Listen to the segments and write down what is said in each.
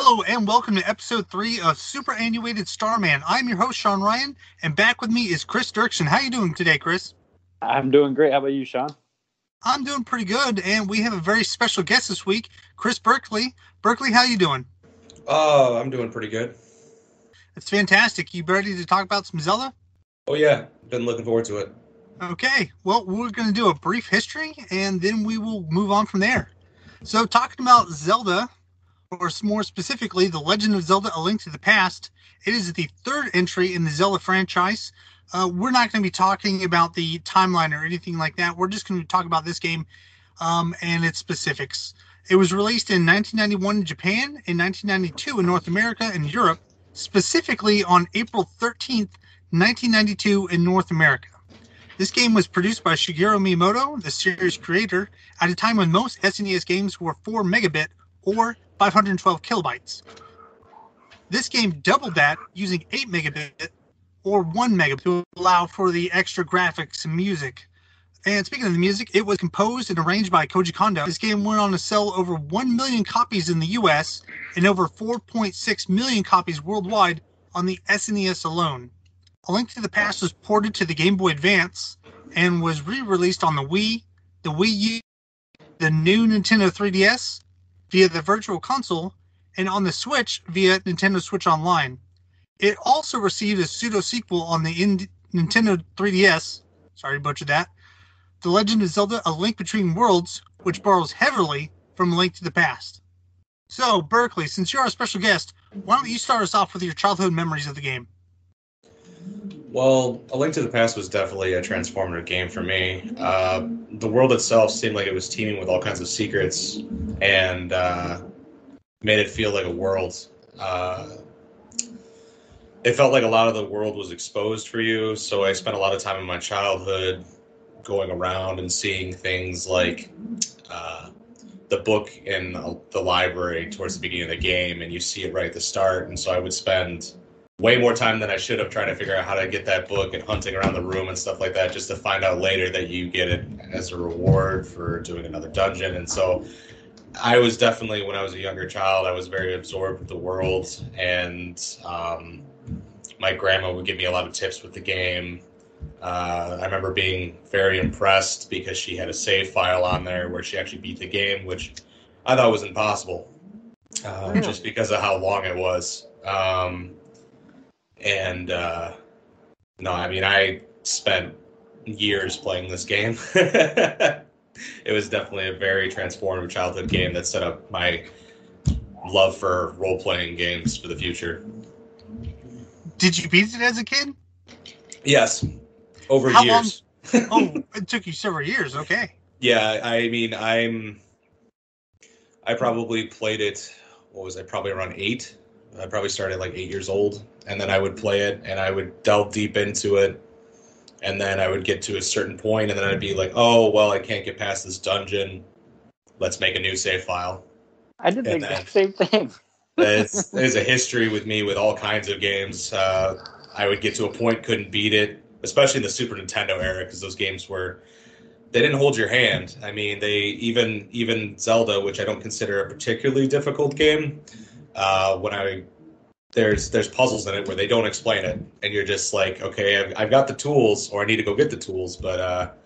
Hello and welcome to episode 3 of Superannuated Starman. I'm your host, Sean Ryan, and back with me is Chris Duerksen. How are you doing today, Chris? I'm doing great. How about you, Sean? I'm doing pretty good, and we have a very special guest this week, Chris Berkley. Berkley, how are you doing? Oh, I'm doing pretty good. It's fantastic. You ready to talk about some Zelda? Oh, yeah. Been looking forward to it. Okay. Well, we're going to do a brief history, and then we will move on from there. So, talking about Zelda, or more specifically, The Legend of Zelda: A Link to the Past, it is the third entry in the Zelda franchise. We're not going to be talking about the timeline or anything like that. We're just going to talk about this game and its specifics. It was released in 1991 in Japan, in 1992 in North America and Europe, specifically on April 13th, 1992 in North America. This game was produced by Shigeru Miyamoto, the series creator, at a time when most SNES games were 4 megabit or 512 kilobytes. This game doubled that using 8 megabit or 1 megabit to allow for the extra graphics and music. And speaking of the music, it was composed and arranged by Koji Kondo. This game went on to sell over 1 million copies in the US and over 4.6 million copies worldwide on the SNES alone. A Link to the Past was ported to the Game Boy Advance and was re-released on the Wii, the Wii U, the new Nintendo 3DS via the Virtual Console, and on the Switch via Nintendo Switch Online. It also received a pseudo-sequel on the Nintendo 3DS, sorry to butcher that, The Legend of Zelda: A Link Between Worlds, which borrows heavily from A Link to the Past. So, Berkley, since you're our special guest, why don't you start us off with your childhood memories of the game? Well, A Link to the Past was definitely a transformative game for me. The world itself seemed like it was teeming with all kinds of secrets and made it feel like a world. It felt like a lot of the world was exposed for you, so I spent a lot of time in my childhood going around and seeing things like the book in the library towards the beginning of the game, and you see it right at the start, and so I would spend way more time than I should have trying to figure out how to get that book and hunting around the room and stuff like that, just to find out later that you get it as a reward for doing another dungeon. And so I was definitely, when I was a younger child, I was very absorbed with the world, and my grandma would give me a lot of tips with the game. I remember being very impressed because she had a save file on there where she actually beat the game, which I thought was impossible, just because of how long it was. No, I mean, I spent years playing this game. It was definitely a very transformative childhood game that set up my love for role-playing games for the future. Did you beat it as a kid? Yes, over How years. Long? Oh, it took you several years, okay. Yeah, I mean, I probably played it, probably around 8. I probably started like 8 years old, and then I would play it, and I would delve deep into it, and then I would get to a certain point, and then I'd be like, oh, well, I can't get past this dungeon. Let's make a new save file. I did the exact same thing. There's a history with me with all kinds of games. I would get to a point, couldn't beat it, especially in the Super Nintendo era, because those games they didn't hold your hand. I mean, even Zelda, which I don't consider a particularly difficult game, there's puzzles in it where they don't explain it, and you're just like, okay, I've got the tools, or I need to go get the tools, but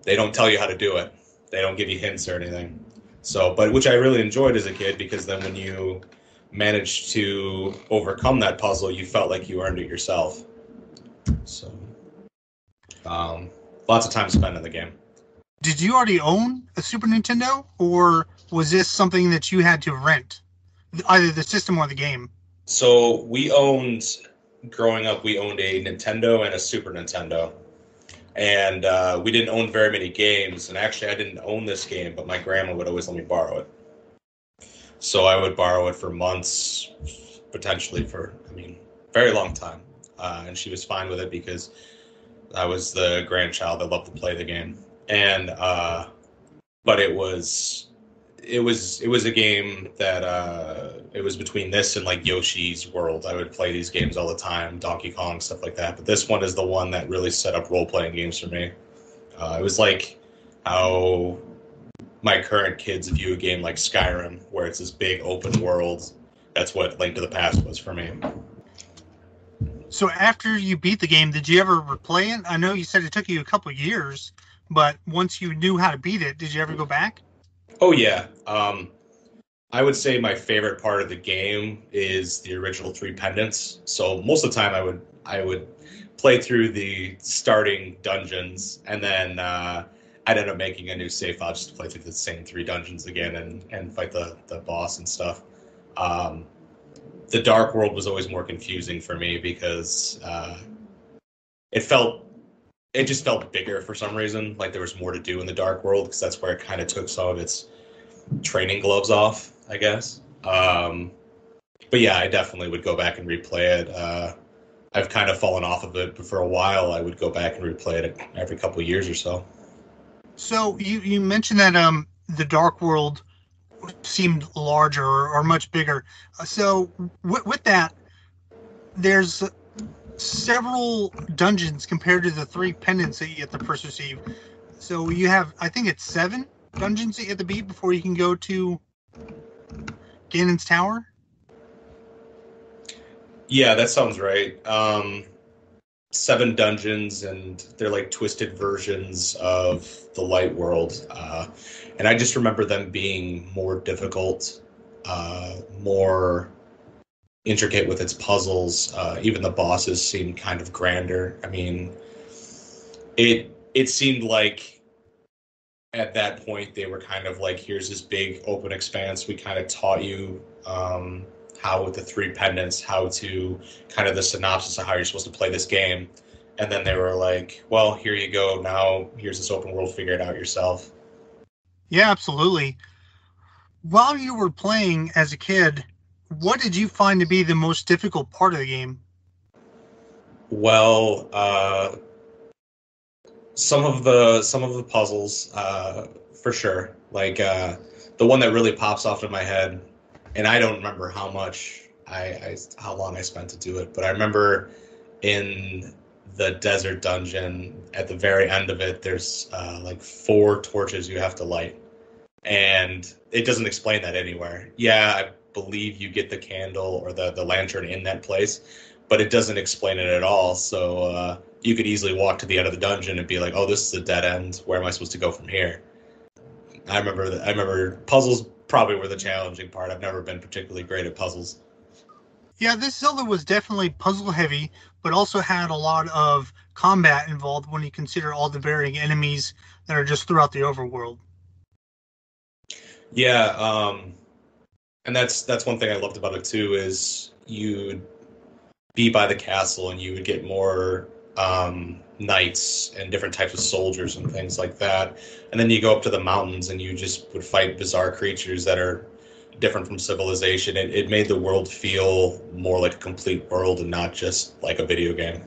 they don't tell you how to do it. They don't give you hints or anything. So, but which I really enjoyed as a kid, because then when you managed to overcome that puzzle, you felt like you earned it yourself. So, lots of time spent in the game. Did you already own a Super Nintendo, or was this something that you had to rent? Either the system or the game? So growing up, we owned a Nintendo and a Super Nintendo. And we didn't own very many games. And actually, I didn't own this game, but my grandma would always let me borrow it. So I would borrow it for months, potentially for, very long time. And she was fine with it because I was the grandchild that loved to play the game. And but it was a game that it was between this and like Yoshi's World. I would play these games all the time, Donkey Kong, stuff like that. But this one is the one that really set up role-playing games for me. It was like how my current kids view a game like Skyrim, where it's this big open world that's what Link to the Past was for me. So after you beat the game, did you ever replay it? I know you said it took you a couple of years, but once you knew how to beat it, did you ever go back? Oh yeah. I would say my favorite part of the game is the original 3 pendants. So most of the time I would play through the starting dungeons, and then I'd end up making a new save file just to play through the same 3 dungeons again and fight the boss and stuff. The Dark World was always more confusing for me because it just felt bigger for some reason. Like there was more to do in the Dark World because that's where it kind of took some of its training gloves off, I guess. But yeah, I definitely would go back and replay it. I've kind of fallen off of it, but for a while I would go back and replay it every couple of years or so. So you mentioned that the Dark World seemed larger or much bigger. So with that, there's several dungeons compared to the 3 pendants that you get to first receive. So you have, I think it's 7 dungeons that you have to beat before you can go to Ganon's Tower. Yeah, that sounds right. 7 dungeons, and they're like twisted versions of the Light World. And I just remember them being more difficult, more intricate with its puzzles. Even the bosses seemed kind of grander. I mean, it seemed like at that point they were kind of like, here's this big open expanse. We kind of taught you how with the 3 pendants, how to kind of the synopsis of how you're supposed to play this game. And then they were like, well, here you go. Now here's this open world. Figure it out yourself. Yeah, absolutely. While you were playing as a kid, what did you find to be the most difficult part of the game? Well, some of the puzzles, for sure. Like the one that really pops off in my head, and I don't remember how long I spent to do it, but I remember in the desert dungeon at the very end of it, there's like 4 torches you have to light, and it doesn't explain that anywhere. Yeah, I believe you get the candle or the lantern in that place, but it doesn't explain it at all. So you could easily walk to the end of the dungeon and be like, oh, this is a dead end. Where am I supposed to go from here? I remember puzzles probably were the challenging part. I've never been particularly great at puzzles. Yeah, this Zelda was definitely puzzle heavy, but also had a lot of combat involved when you consider all the varying enemies that are just throughout the overworld. Yeah, and that's one thing I loved about it too, is you'd be by the castle and you would get more knights and different types of soldiers and things like that. And then you go up to the mountains and you just would fight bizarre creatures that are different from civilization. It made the world feel more like a complete world and not just like a video game.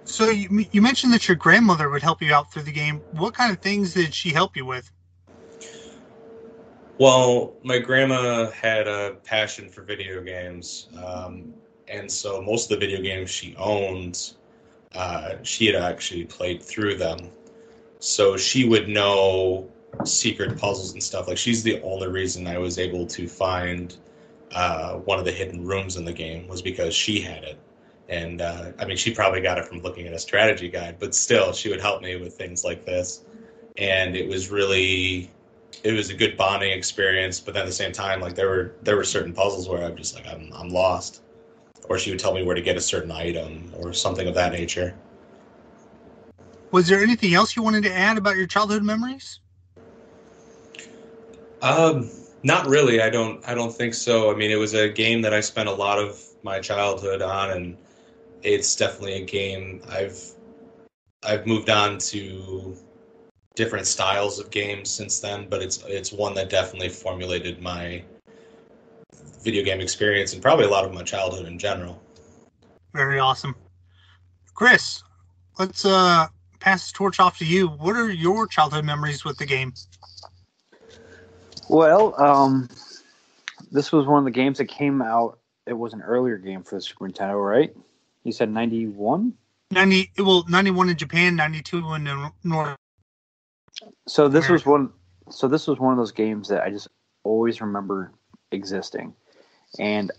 So you mentioned that your grandmother would help you out through the game. What kind of things did she help you with? Well, my grandma had a passion for video games, and so most of the video games she owned, she had actually played through them. So she would know secret puzzles and stuff. Like, she's the only reason I was able to find one of the hidden rooms in the game, was because she had it. And I mean, she probably got it from looking at a strategy guide, but still, she would help me with things like this. And it was a good bonding experience. But then at the same time, like, there were certain puzzles where I'm just like, I'm lost. Or she would tell me where to get a certain item or something of that nature. Was there anything else you wanted to add about your childhood memories? Not really. I don't think so. I mean, it was a game that I spent a lot of my childhood on, and it's definitely a game I've moved on to different styles of games since then, but it's one that definitely formulated my video game experience and probably a lot of my childhood in general. Very awesome. Chris, let's pass the torch off to you. What are your childhood memories with the game? Well, this was one of the games that came out. It was an earlier game for the Super Nintendo, right? You said 91? 91 in Japan, 92 in the North. So this was one of those games that I just always remember existing. And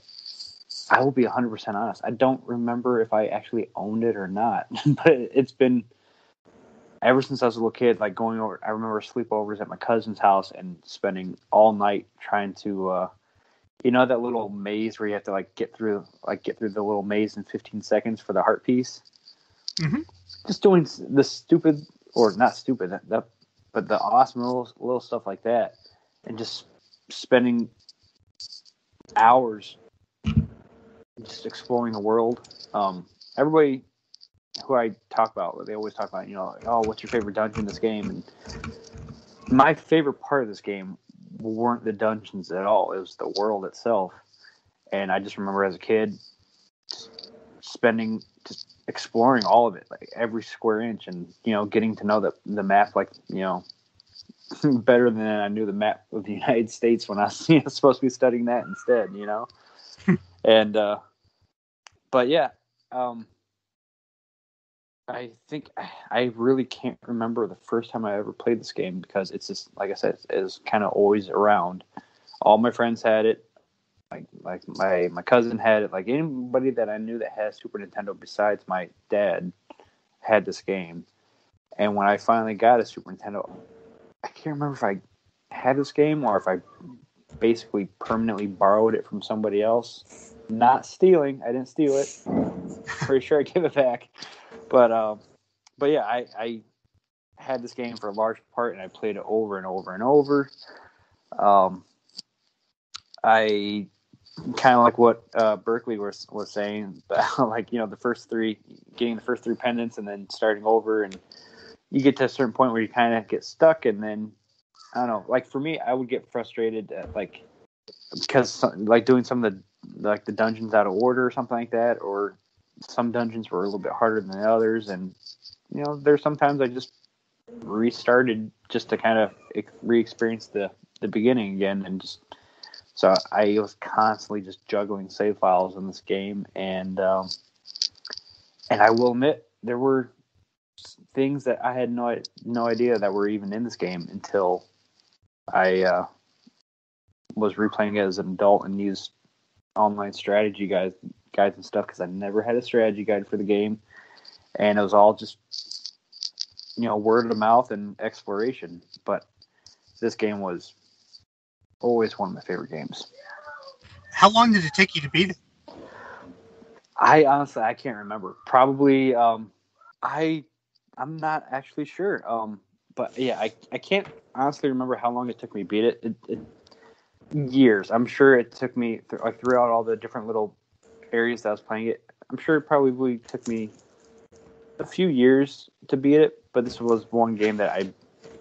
I will be 100% honest. I don't remember if I actually owned it or not, but it's been ever since I was a little kid, like going over. I remember sleepovers at my cousin's house and spending all night trying to, that little maze where you have to get through the little maze in 15 seconds for the heart piece. Mm-hmm. Just doing the stupid, or not stupid, but the awesome little stuff like that, and just spending hours just exploring the world. Everybody who I talk about, they always talk about, oh, what's your favorite dungeon in this game? And my favorite part of this game weren't the dungeons at all. It was the world itself. And I just remember as a kid just exploring all of it, like every square inch, and getting to know the map, better than I knew the map of the United States when I was supposed to be studying that instead. And but yeah, I think I really can't remember the first time I ever played this game, because it's just, like I said, it's kind of always around. All my friends had it. Like my cousin had it. Like anybody that I knew that had Super Nintendo besides my dad had this game. And when I finally got a Super Nintendo, I can't remember if I had this game or if I basically permanently borrowed it from somebody else. Not stealing. I didn't steal it. Pretty sure I gave it back. But yeah, I had this game for a large part, and I played it over and over and over. I kind of like what Berkley was saying, like the first three, getting the first three pendants, and then starting over, and you get to a certain point where you kind of get stuck, and then I don't know. Like for me, I would get frustrated at, because doing some of the dungeons out of order or something like that, or some dungeons were a little bit harder than the others, and there's sometimes I just restarted just to kind of re-experience the beginning again, and just so I was constantly just juggling save files in this game, and I will admit there were things that I had no idea that were even in this game until I was replaying it as an adult and used online strategy guides and stuff, because I never had a strategy guide for the game, and it was all just word of mouth and exploration. But this game was always one of my favorite games. How long did it take you to beat it? I honestly can't remember. Probably I'm not actually sure. But yeah, I can't honestly remember how long it took me to beat it. It years. I'm sure it took me throughout all the different little areas that I was playing it. I'm sure it probably took me a few years to beat it, but this was one game that I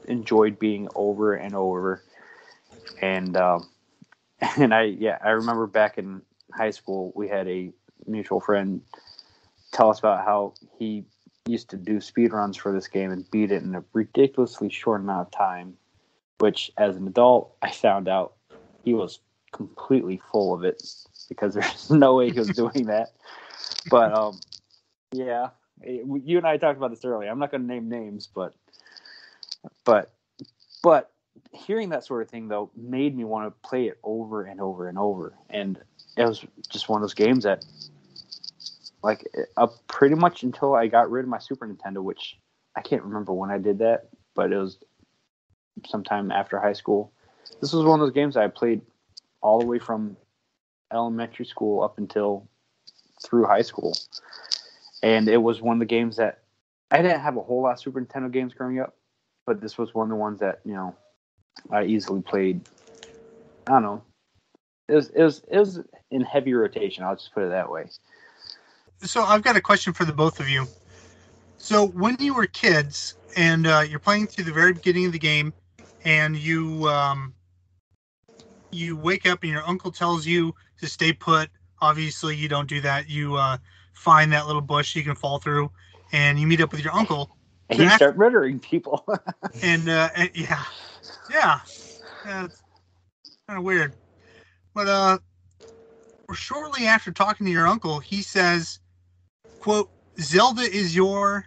enjoyed being over and over. And I remember back in high school, we had a mutual friend tell us about how he used to do speedruns for this game and beat it in a ridiculously short amount of time, which as an adult, I found out he was completely full of it, because there's no way he was doing that. But yeah, you and I talked about this earlier. I'm not going to name names, but hearing that sort of thing though made me want to play it over and over and over. And it was just one of those games that, pretty much until I got rid of my Super Nintendo, which I can't remember when I did that, but it was sometime after high school. This was one of those games that I played all the way from elementary school up until through high school. And it was one of the games that I didn't have a whole lot of Super Nintendo games growing up, but this was one of the ones that, I easily played. I don't know. It was in heavy rotation. I'll just put it that way. So I've got a question for the both of you. So when you were kids and you're playing through the very beginning of the game, and you wake up and your uncle tells you to stay put. Obviously, you don't do that. You find that little bush you can fall through, and you meet up with your uncle. And you start murdering people. and yeah, it's kind of weird. But shortly after talking to your uncle, he says, quote, "Zelda is your ...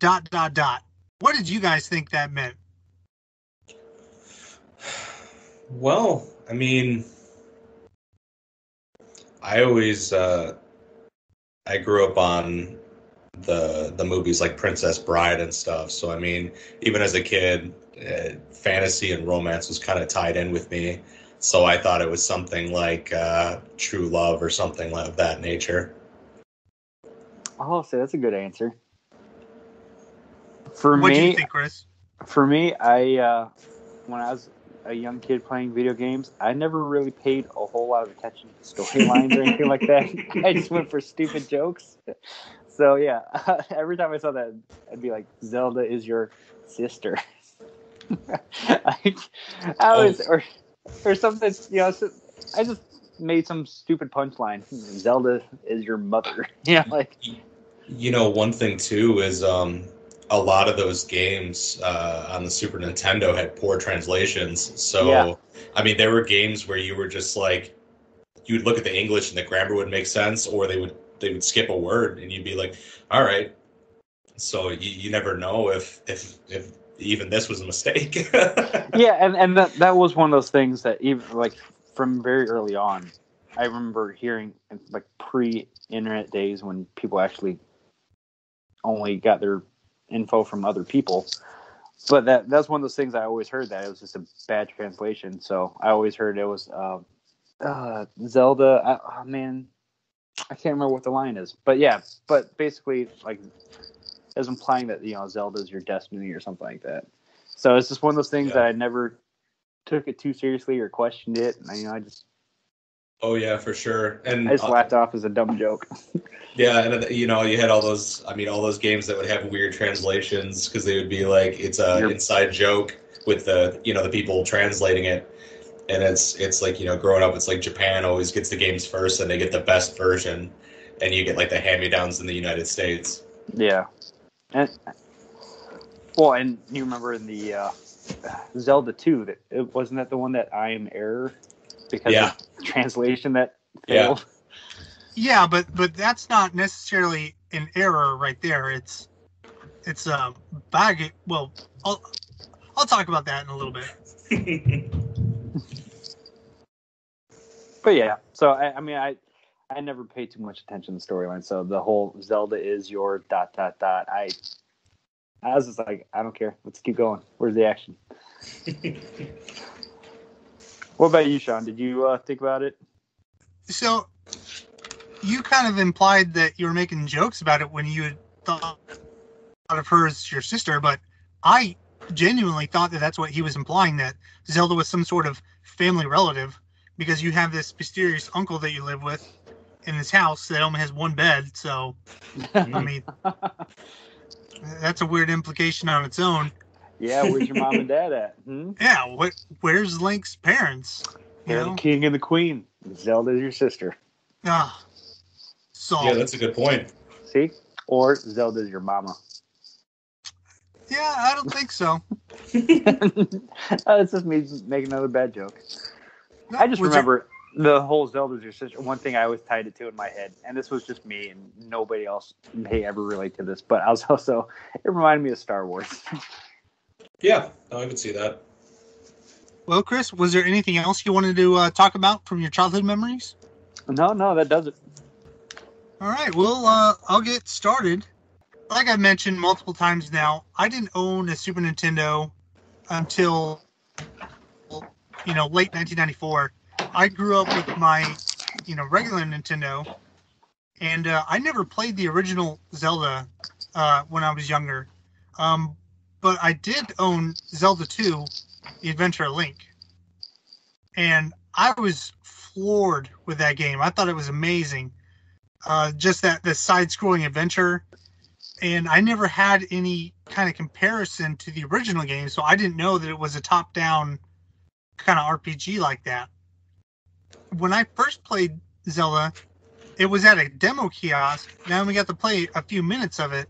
What did you guys think that meant?" Well, I mean, I always I grew up on the movies like Princess Bride and stuff. So I mean, even as a kid, fantasy and romance was kind of tied in with me. So I thought it was something like True Love or something of that nature. Oh, so that's a good answer. For What do you me, think, Chris? I when I was a young kid playing video games, I never really paid a whole lot of attention to storylines or anything like that. I just went for stupid jokes. So yeah, every time I saw that, I'd be like, "Zelda is your sister." I, I was or something. You know, so I just made some stupid punchline. Zelda is your mother. Yeah, like. You know, one thing too is a lot of those games on the Super Nintendo had poor translations. So, Yeah. I mean, there were games where you were just like, you'd look at the English and the grammar would make sense, or they would skip a word, and you'd be like, all right. So you never know if even this was a mistake. Yeah, and that was one of those things that even like from very early on, I remember hearing like pre-internet days when people actually only got their info from other people. But that's one of those things I always heard, that it was just a bad translation. So I always heard it was Zelda. Oh man, I can't remember what the line is. But yeah, but basically like as implying that, you know, Zelda is your destiny or something like that. So it's just one of those things that I never took it too seriously or questioned it. And, you know, I just Oh yeah, for sure. And I just laughed off as a dumb joke. yeah, and you know, you had all those. I mean, all those games that would have weird translations because they would be like, it's a inside joke with the people translating it, and it's like, growing up, it's like Japan always gets the games first, and they get the best version, and you get like the hand-me-downs in the United States. Yeah, and you remember in the Zelda 2, that wasn't that the one that I am error because of translation that failed. Yeah, but that's not necessarily an error right there. It's a bag. Well, I'll talk about that in a little bit. But yeah, so I mean I never paid too much attention to the storyline. So the whole Zelda is your ... I was just like, I don't care. Let's keep going. Where's the action? What about you, Sean? Did you think about it? So you kind of implied that you were making jokes about it when you thought of her as your sister, but I genuinely thought that that's what he was implying, that Zelda was some sort of family relative, because you have this mysterious uncle that you live with in this house that only has one bed. So, I mean, that's a weird implication on its own. Yeah, where's your mom and dad at? Yeah, where's Link's parents? They're the king and the queen. Zelda's your sister. So yeah, that's a good point. See? Or Zelda's your mama. Yeah, I don't think so. It's just me making another bad joke. No, I just remember the whole Zelda's your sister. One thing I always tied it to in my head, and this was just me, and nobody else may ever relate to this, but I was also, it reminded me of Star Wars. Yeah, I could see that. Well, Chris, was there anything else you wanted to talk about from your childhood memories? No, that does it. All right, well, I'll get started. Like I've mentioned multiple times now, I didn't own a Super Nintendo until, late 1994. I grew up with my, regular Nintendo, and I never played the original Zelda when I was younger. But I did own Zelda 2, The Adventure of Link. And I was floored with that game. I thought it was amazing. Just the side-scrolling adventure. And I never had any kind of comparison to the original game, so I didn't know that it was a top-down kind of RPG like that. When I first played Zelda, it was at a demo kiosk. Now we got to play a few minutes of it.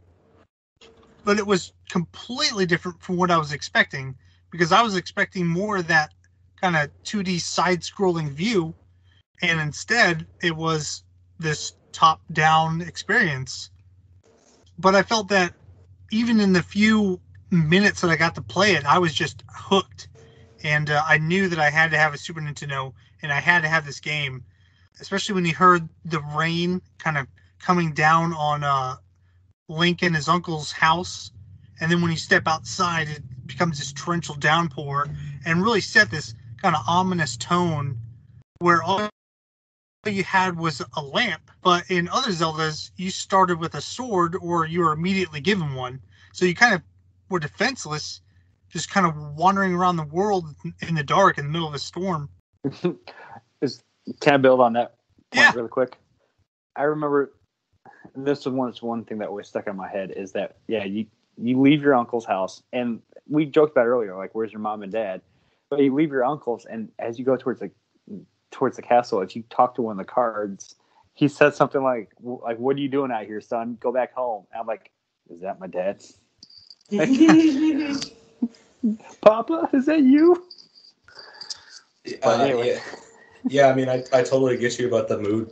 But it was completely different from what I was expecting, because I was expecting more of that kind of 2D side-scrolling view, and instead it was this top-down experience. But I felt that even in the few minutes that I got to play it, I was just hooked. And I knew that I had to have a Super Nintendo, and I had to have this game. especially when you heard the rain kind of coming down on Link and his uncle's house. And then when you step outside, it becomes this torrential downpour and really set this kind of ominous tone where all you had was a lamp. But in other Zeldas, you started with a sword or you were immediately given one. So you kind of were defenseless, just kind of wandering around the world in the dark in the middle of a storm. Can I build on that point Yeah. really quick? I remember this was one thing that always stuck in my head is that, you leave your uncle's house, and we joked about it earlier, like, where's your mom and dad? But you leave your uncle's, and as you go towards the castle, if you talk to one of the cards, he says something like, what are you doing out here, son? Go back home. And I'm like, is that my dad? Papa, is that you? Anyway. Yeah, I mean, I totally get you about the mood,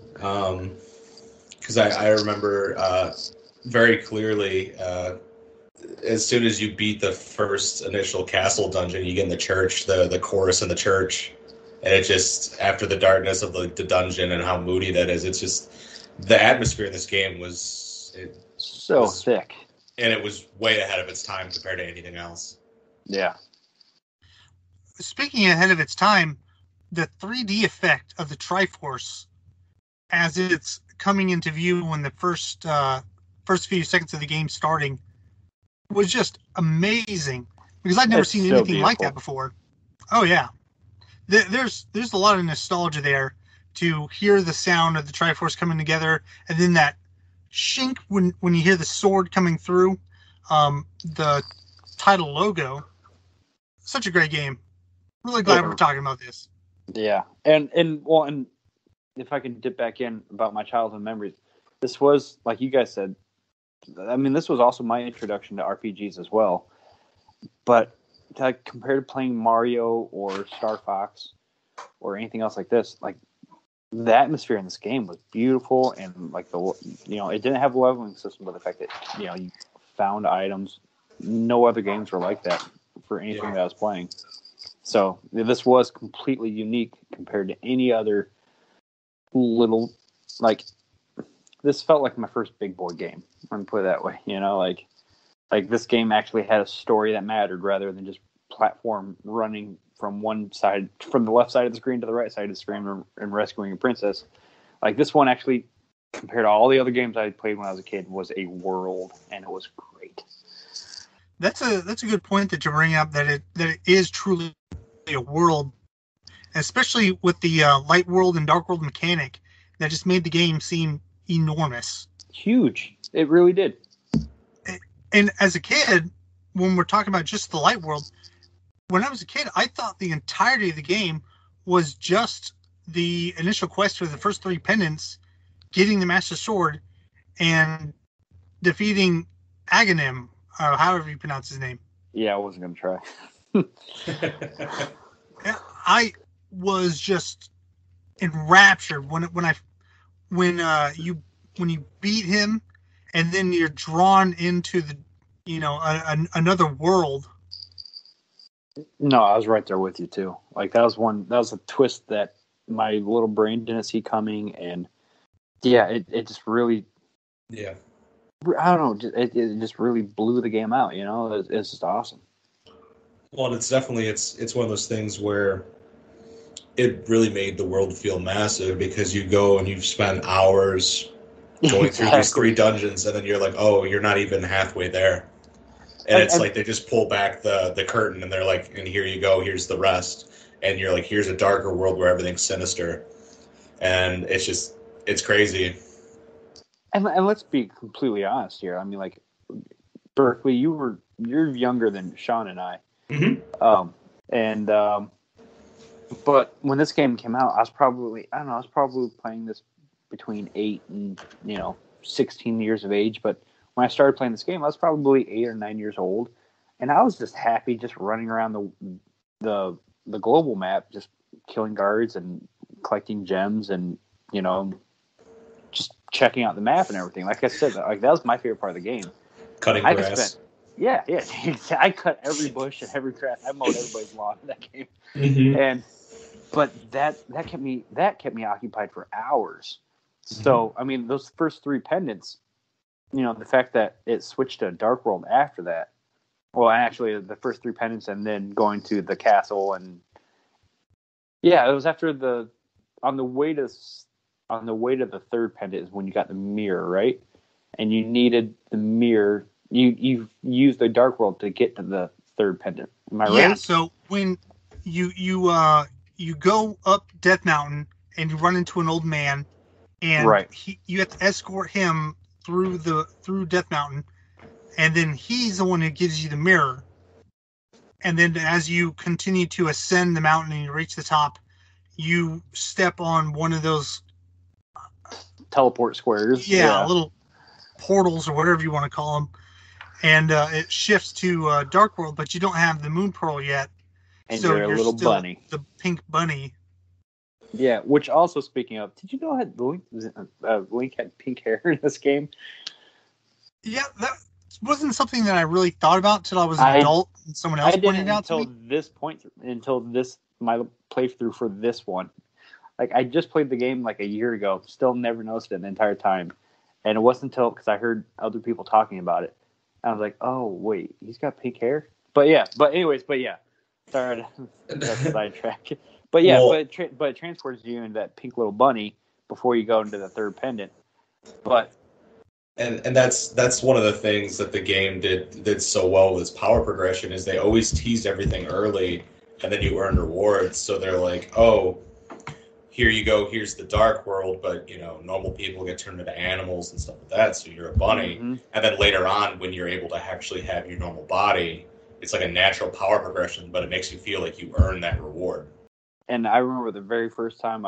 because I remember very clearly, as soon as you beat the first initial castle dungeon, you get in the church, the chorus in the church, and it just, after the darkness of the dungeon and how moody that is, it's just, the atmosphere in this game was thick. And it was way ahead of its time compared to anything else. Yeah. Speaking ahead of its time, the 3D effect of the Triforce as it's coming into view when the first few seconds of the game starting was just amazing, because I'd never seen anything like that before. Oh yeah, there's a lot of nostalgia there to hear the sound of the Triforce coming together, and then that shink when you hear the sword coming through, the title logo. Such a great game. Really glad we're talking about this. Yeah, and if I can dip back in about my childhood memories, this was, like you guys said, I mean, this was also my introduction to RPGs as well. But compared to playing Mario or Star Fox or anything else like this, like, the atmosphere in this game was beautiful, and like it didn't have a leveling system, but the fact that you found items, no other games were like that for anything that I was playing. So this was completely unique compared to any other little, like, this felt like my first big boy game. I'm gonna put it that way. Like this game actually had a story that mattered rather than just platform running from the left side of the screen to the right side of the screen and rescuing a princess. Like, this one actually, compared to all the other games I played when I was a kid, was a world, and it was great. That's a good point that you bring up, that it is truly a world, especially with the light world and dark world mechanic that just made the game seem enormous. Huge. It really did. And as a kid, when we're talking about just the light world, when I was a kid, I thought the entirety of the game was just the initial quest for the first 3 pendants, getting the Master Sword, and defeating Aghanim, however you pronounce his name. Yeah, I wasn't going to try. I was just enraptured when you beat him, and then you're drawn into the another world. No, I was right there with you too. Like, that was a twist that my little brain didn't see coming, and it just really, I don't know, it just really blew the game out. It's just awesome. Well, it's definitely it's one of those things where it really made the world feel massive, because you go and you've spent hours going through these 3 dungeons, and then you're like, oh, you're not even halfway there. And it's like they just pull back the curtain, and they're like, and here you go, here's the rest. And you're like, here's a darker world where everything's sinister. And it's crazy. And let's be completely honest here. I mean, like, Berkley, you're younger than Sean and I. Mm-hmm. But when this game came out, I was probably playing this between 8 and 16 years of age. But when I started playing this game, I was probably 8 or 9 years old, and I was just happy, just running around the global map, just killing guards and collecting gems, and just checking out the map and everything. Like I said, like, that was my favorite part of the game. Cutting grass. Yeah. I cut every bush and every grass. I mowed everybody's lawn in that game. Mm-hmm. And but that kept me occupied for hours. So I mean, those first 3 pendants, the fact that it switched to a Dark World after that. Well, actually, the first 3 pendants, and then going to the castle, and it was after on the way to the 3rd pendant is when you got the mirror, right? And you needed the mirror. You used the Dark World to get to the 3rd pendant. Am I right? Yeah. So when you go up Death Mountain and you run into an old man, and you have to escort him through Death Mountain, and then he's the one who gives you the mirror. And then as you continue to ascend the mountain and you reach the top, you step on one of those teleport squares. Yeah, little portals or whatever you want to call them. And it shifts to Dark World, but you don't have the Moon Pearl yet. And so you're a little still bunny. The pink bunny. Yeah, which also, speaking of, did you know that Link had pink hair in this game? Yeah, that wasn't something that I really thought about until I was an adult and someone else pointed it out to me. Until my playthrough for this one. Like, I just played the game like a year ago, still never noticed it the entire time. And it wasn't until, because I heard other people talking about it, and I was like, oh, wait, he's got pink hair? Sorry to sidetrack. But it transports you into that pink little bunny before you go into the 3rd pendant. But and that's one of the things that the game did so well with its power progression is they always teased everything early, and then you earn rewards. So they're like, oh, here you go, here's the Dark World, but normal people get turned into animals and stuff like that, so you're a bunny. Mm-hmm. And then later on, when you're able to actually have your normal body, it's like a natural power progression, but it makes you feel like you earn that reward. And I remember the very first time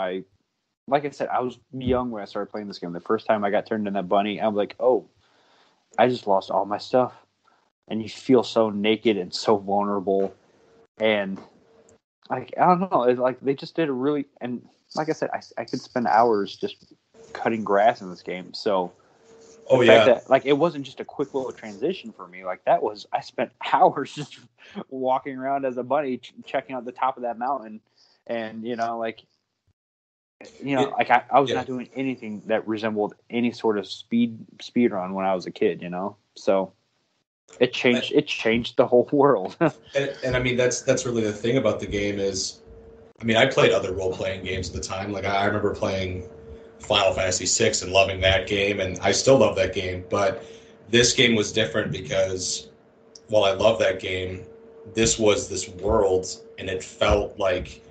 like I said, I was young when I started playing this game. The first time I got turned into that bunny, I'm like, oh, I just lost all my stuff. And you feel so naked and so vulnerable. And like, I don't know, it's like they just did a really, and like I said, I could spend hours just cutting grass in this game. So the fact that, like, it wasn't just a quick little transition for me. Like, I spent hours just walking around as a bunny, checking out the top of that mountain. And, I was not doing anything that resembled any sort of speed run when I was a kid, So it changed the whole world. and I mean, that's really the thing about the game is, I mean, I played other role-playing games at the time. Like, I remember playing Final Fantasy VI and loving that game, and I still love that game. But this game was different because while I love that game, this was this world, and it felt like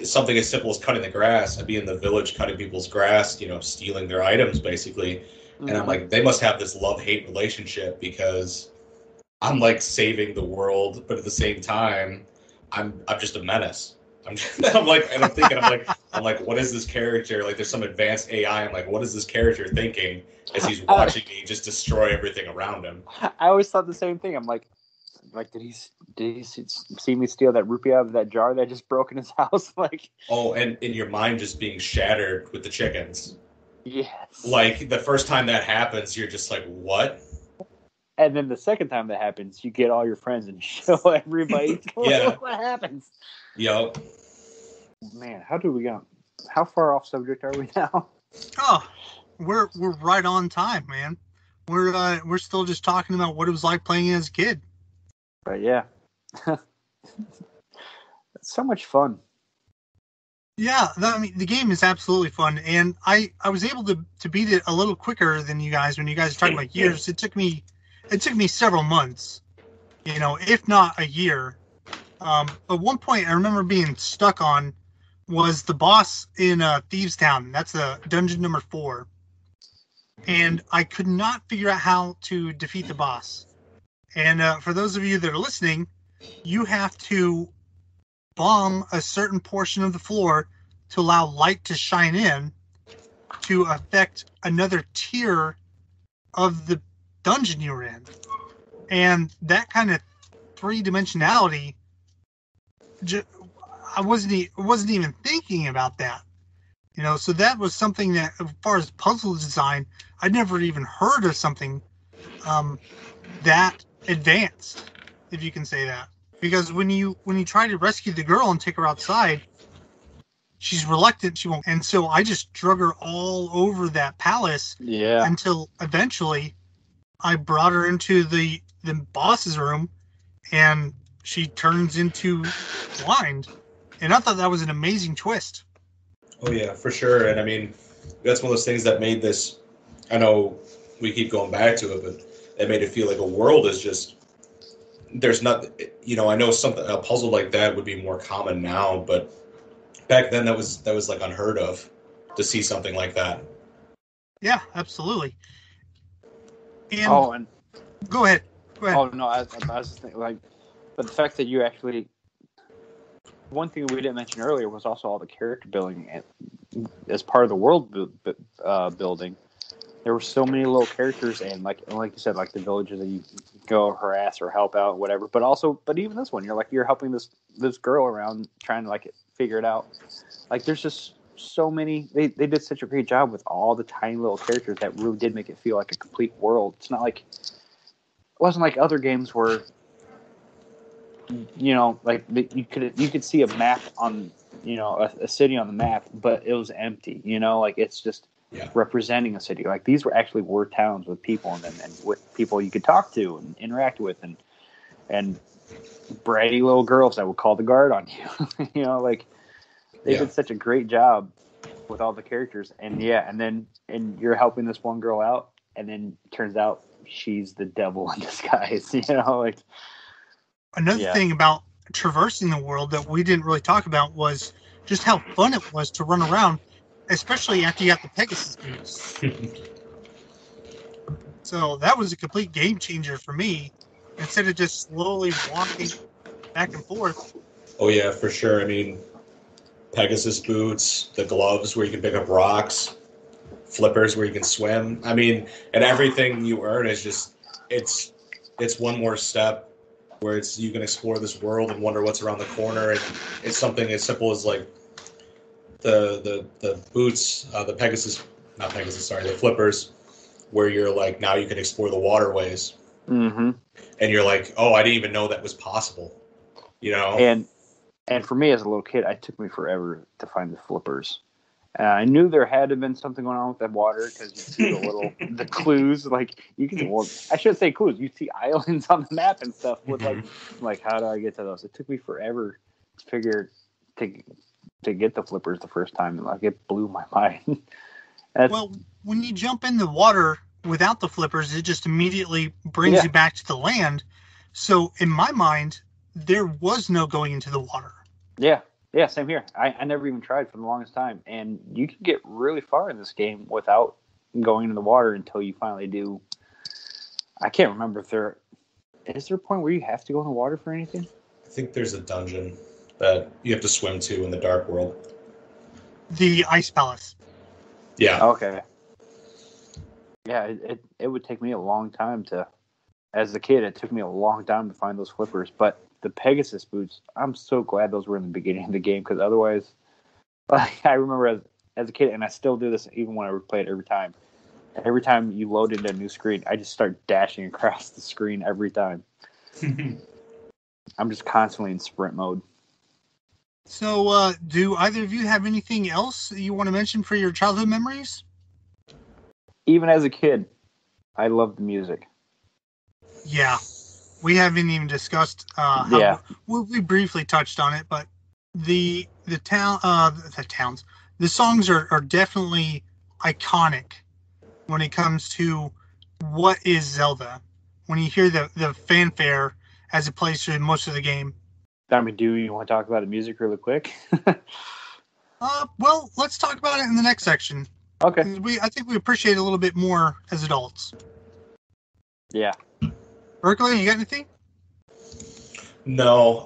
something as simple as cutting the grass. I'd be in the village cutting people's grass, stealing their items, basically. Mm-hmm. And I'm like, they must have this love-hate relationship because I'm, like, saving the world, but at the same time, I'm just a menace. I'm thinking, what is this character? Like, there's some advanced AI. I'm like, what is this character thinking as he's watching me just destroy everything around him? I always thought the same thing. I'm like, did he see me steal that rupee out of that jar that just broke in his house? Like, oh, and in your mind just being shattered with the chickens. Yes. Like, the first time that happens, you're just like, what? And then the second time that happens, you get all your friends and show everybody what happens. Yep. Man, how far off subject are we now? Oh, we're right on time, man. We're still just talking about what it was like playing as a kid. But yeah. It's so much fun. Yeah, I mean, the game is absolutely fun, and I was able to beat it a little quicker than you guys. When you guys are talking about years, it took me several months, if not a year. But one point I remember being stuck on was the boss in Thieves Town. That's dungeon number 4, and I could not figure out how to defeat the boss. And for those of you that are listening, you have to bomb a certain portion of the floor to allow light to shine in to affect another tier of the dungeon you're in. And that kind of three-dimensionality, I wasn't even thinking about that. So that was something that, as far as puzzle design, I'd never even heard of something that advanced, if you can say that. Because when you try to rescue the girl and take her outside, she's reluctant. She won't. And so I just drug her all over that palace until eventually I brought her into the boss's room, and she turns into blind. And I thought that was an amazing twist. Oh, yeah, for sure. And I mean, that's one of those things that made this, I know we keep going back to it, but it made it feel like a world is just, there's not, I know a puzzle like that would be more common now, but back then that was like unheard of to see something like that. Yeah, absolutely. And go ahead. Oh no, I was just thinking, like, but the fact that you actually, one thing we didn't mention earlier was also all the character building as part of the world building. There were so many little characters, and like you said, like the villagers that you go harass or help out, whatever. But even this one, you're helping this girl around, trying to like figure it out. Like there's just so many. They did such a great job with all the tiny little characters that really did make it feel like a complete world. It's not like, it wasn't like other games where, like you could see a map on, a city on the map, but it was empty. Like it's just representing a city. Like these were towns with people, and with people you could talk to and interact with, and bratty little girls that would call the guard on you. Like they did such a great job with all the characters, and you're helping this one girl out, and then it turns out she's the devil in disguise. Like another thing about traversing the world that we didn't really talk about was just how fun it was to run around, especially after you got the Pegasus boots. So that was a complete game changer for me, instead of just slowly walking back and forth. Oh yeah, for sure. I mean, Pegasus boots, the gloves where you can pick up rocks, flippers where you can swim. I mean, and everything you earn is just, it's one more step where you can explore this world and wonder what's around the corner. And it's something as simple as like the boots, the flippers, where you're like, now you can explore the waterways. Mm-hmm. And you're like, oh, I didn't even know that was possible. And for me as a little kid, it took me forever to find the flippers. I knew there had to have been something going on with that water, because you see the clues. Like you can, I shouldn't say clues. You see islands on the map and stuff with like how do I get to those? It took me forever to figure to get the flippers the first time. Like it blew my mind. Well, when you jump in the water without the flippers, it just immediately brings you back to the land. So in my mind, there was no going into the water. Yeah, same here. I never even tried for the longest time. And you can get really far in this game without going into the water until you finally do. I can't remember if is there a point where you have to go in the water for anything? I think there's a dungeon that you have to swim to in the Dark World. The Ice Palace. Yeah. Okay. Yeah, it would take me a long time as a kid, it took me a long time to find those flippers. But the Pegasus boots, I'm so glad those were in the beginning of the game, because otherwise, I remember as a kid, and I still do this even when I play it every time. Every time you load into a new screen, I just start dashing across the screen every time. I'm just constantly in sprint mode. So, do either of you have anything else that you want to mention for your childhood memories? Even as a kid, I loved the music. Yeah. We haven't even discussed we briefly touched on it, but the songs are definitely iconic when it comes to what is Zelda. When you hear the fanfare as it plays through most of the game. I mean, do you want to talk about the music really quick? Well, let's talk about it in the next section. Okay. I think we appreciate it a little bit more as adults. Yeah. Berkley, you got anything? No,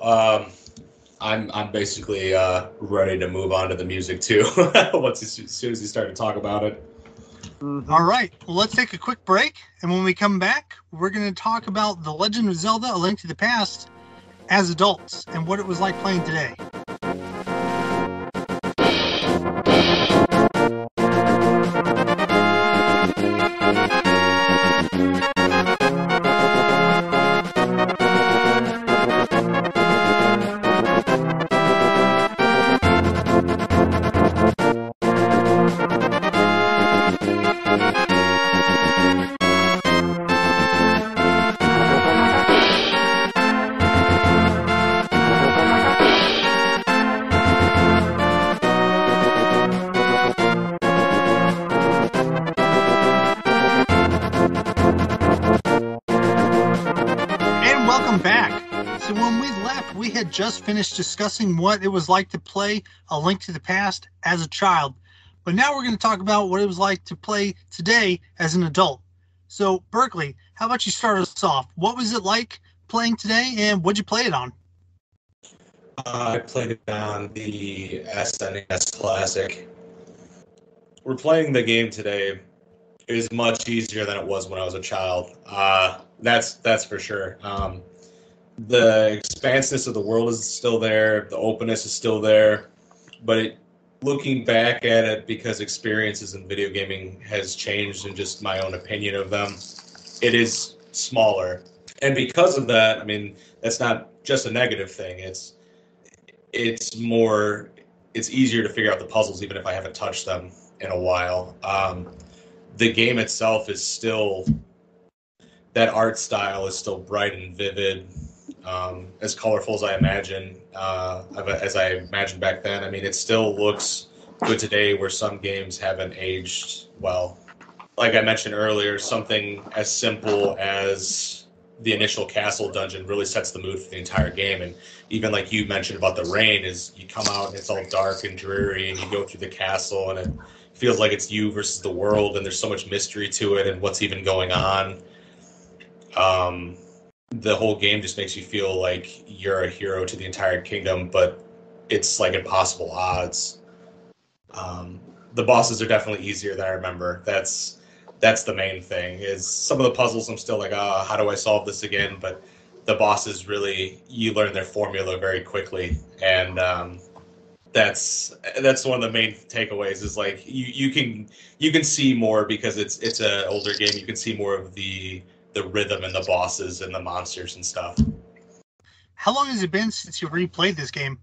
I'm basically ready to move on to the music too. As soon as you start to talk about it. Mm-hmm. All right. Well, let's take a quick break, and when we come back, we're going to talk about The Legend of Zelda: A Link to the Past as adults and what it was like playing today. welcome back. So when we left, we had just finished discussing what it was like to play A Link to the Past as a child. But now we're going to talk about what it was like to play today as an adult. So, Berkley, how about you start us off? What was it like playing today, and what'd you play it on? I played it on the SNES Classic. Replaying the game today is much easier than it was when I was a child. That's for sure. The expansiveness of the world is still there. The openness is still there. But looking back at it, because experiences in video gaming has changed and just my own opinion of them, it is smaller. And because of that, I mean, that's not just a negative thing. It's easier to figure out the puzzles even if I haven't touched them in a while. The game itself is still, that art style is still bright and vivid, as colorful as I imagined back then. I mean, it still looks good today, where some games haven't aged well. Like I mentioned earlier, something as simple as the initial castle dungeon really sets the mood for the entire game. And even like you mentioned about the rain, is you come out and it's all dark and dreary, and you go through the castle and it feels like it's you versus the world, and there's so much mystery to it and what's even going on. The whole game just makes you feel like you're a hero to the entire kingdom, but it's like impossible odds. The bosses are definitely easier than I remember. That's the main thing. Is some of the puzzles I'm still like, how do I solve this again? But the bosses really, you learn their formula very quickly, and that's one of the main takeaways. Is like you can see more because it's an older game. You can see more of the rhythm and the bosses and the monsters and stuff. How long has it been since you replayed this game?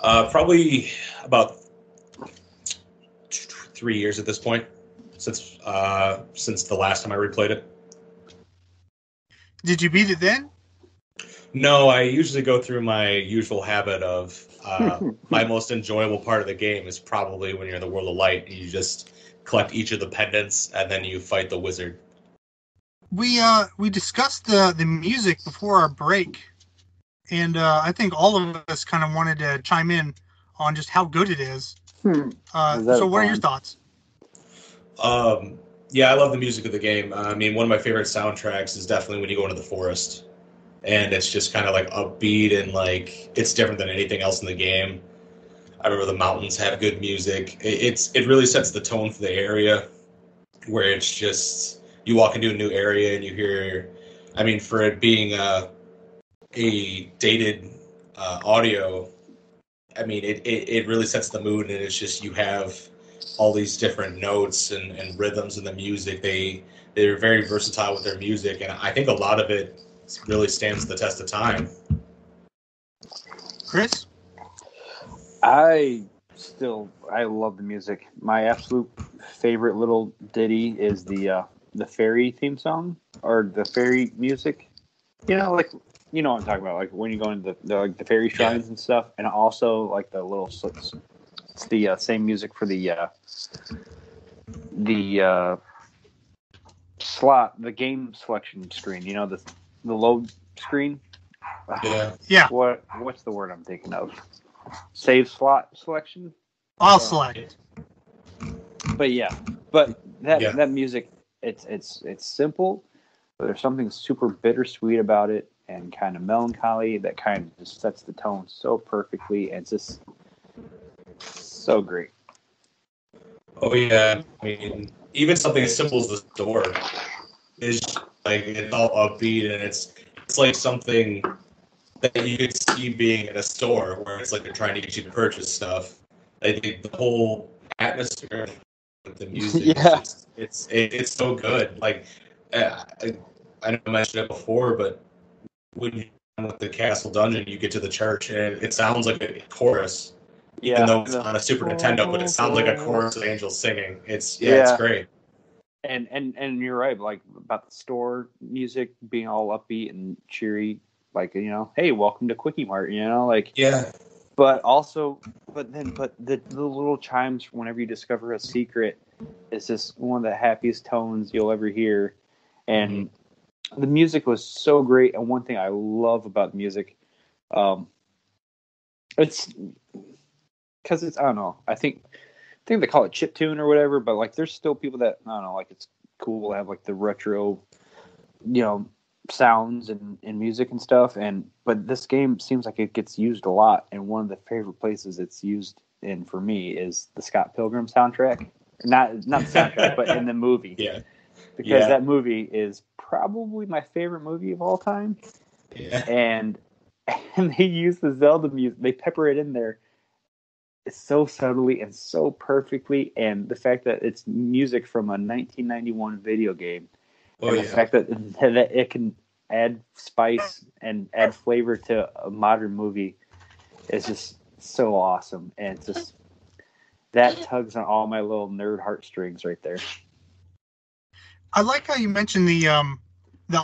Probably about 3 years at this point, since the last time I replayed it. Did you beat it then? No, I usually go through my usual habit of my most enjoyable part of the game is probably when you're in the World of Light and you just collect each of the pendants and then you fight the wizard. We discussed the music before our break, and I think all of us kind of wanted to chime in on just how good it is. So what are your thoughts? Yeah, I love the music of the game. I mean, one of my favorite soundtracks is definitely when you go into the forest, and it's just kind of like upbeat and like it's different than anything else in the game. I remember the mountains have good music. It really sets the tone for the area, where it's just you walk into a new area and you hear. I mean, for it being a dated audio, I mean, it really sets the mood, and it's just you have all these different notes and rhythms in the music. They're very versatile with their music, and I think a lot of it really stands the test of time. Chris? I love the music. My absolute favorite little ditty is the fairy theme song, or the fairy music. You know, like, you know what I'm talking about, like when you go into the fairy shrines and stuff, and also like the little, it's the same music for the game selection screen. You know, the load screen. Yeah. What's the word I'm thinking of? Save slot selection. I'll select. But that music, it's simple, but there's something super bittersweet about it and kind of melancholy that kind of just sets the tone so perfectly, and it's just so great. Oh yeah, I mean, even something as simple as the door is like it's all upbeat, and it's like something that you could see being in a store where it's like they're trying to get you to purchase stuff. I think the whole atmosphere with the music, it's so good. Like I know I mentioned it before, but when you're with the castle dungeon, you get to the church, and it sounds like a chorus. Even though it's on a Super Nintendo, but it sounds like a chorus of angels singing. It's great. And you're right, like about the store music being all upbeat and cheery, like, you know, hey, welcome to Quickie Mart, you know, like But the little chimes whenever you discover a secret is just one of the happiest tones you'll ever hear. And The music was so great, and one thing I love about music, it's because it's, I don't know, I think they call it chiptune or whatever, but like there's still people that, I don't know, like it's cool to have like the retro, sounds and music and stuff. But this game seems like it gets used a lot, and one of the favorite places it's used in for me is the Scott Pilgrim soundtrack. Not the soundtrack, but in the movie. Yeah. Because that movie is probably my favorite movie of all time. Yeah. And they use the Zelda music. They pepper it in there so subtly and so perfectly. And the fact that it's music from a 1991 video game. And the fact that it can add spice and add flavor to a modern movie is just so awesome. And it's just, that tugs on all my little nerd heartstrings right there. I like how you mentioned the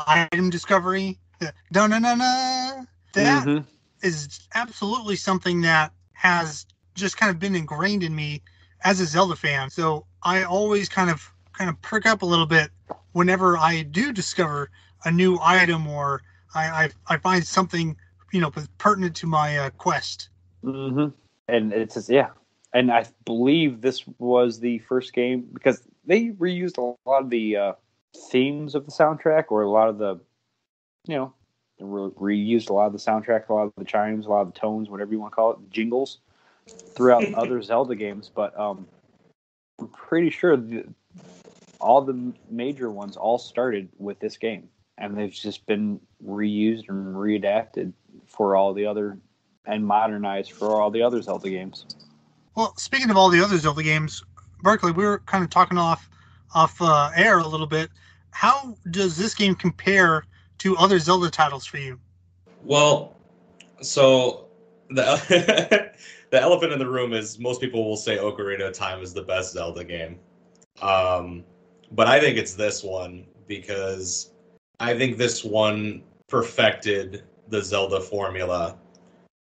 item discovery. The da-na-na-na. That is absolutely something that has just kind of been ingrained in me as a Zelda fan. So I always kind of perk up a little bit whenever I do discover a new item, or I find something pertinent to my quest. And it's just, and I believe this was the first game, because they reused a lot of the themes of the soundtrack, or a lot of the, reused a lot of the soundtrack, a lot of the chimes, a lot of the tones, whatever you want to call it, jingles, throughout other Zelda games. But I'm pretty sure all the major ones all started with this game, and they've just been reused and readapted for all the other, and modernized for all the other Zelda games. Well, speaking of all the other Zelda games, Berkley, we were kind of talking off air a little bit. How does this game compare to other Zelda titles for you? Well, so the the elephant in the room is most people will say Ocarina of Time is the best Zelda game. But I think it's this one, because I think this one perfected the Zelda formula.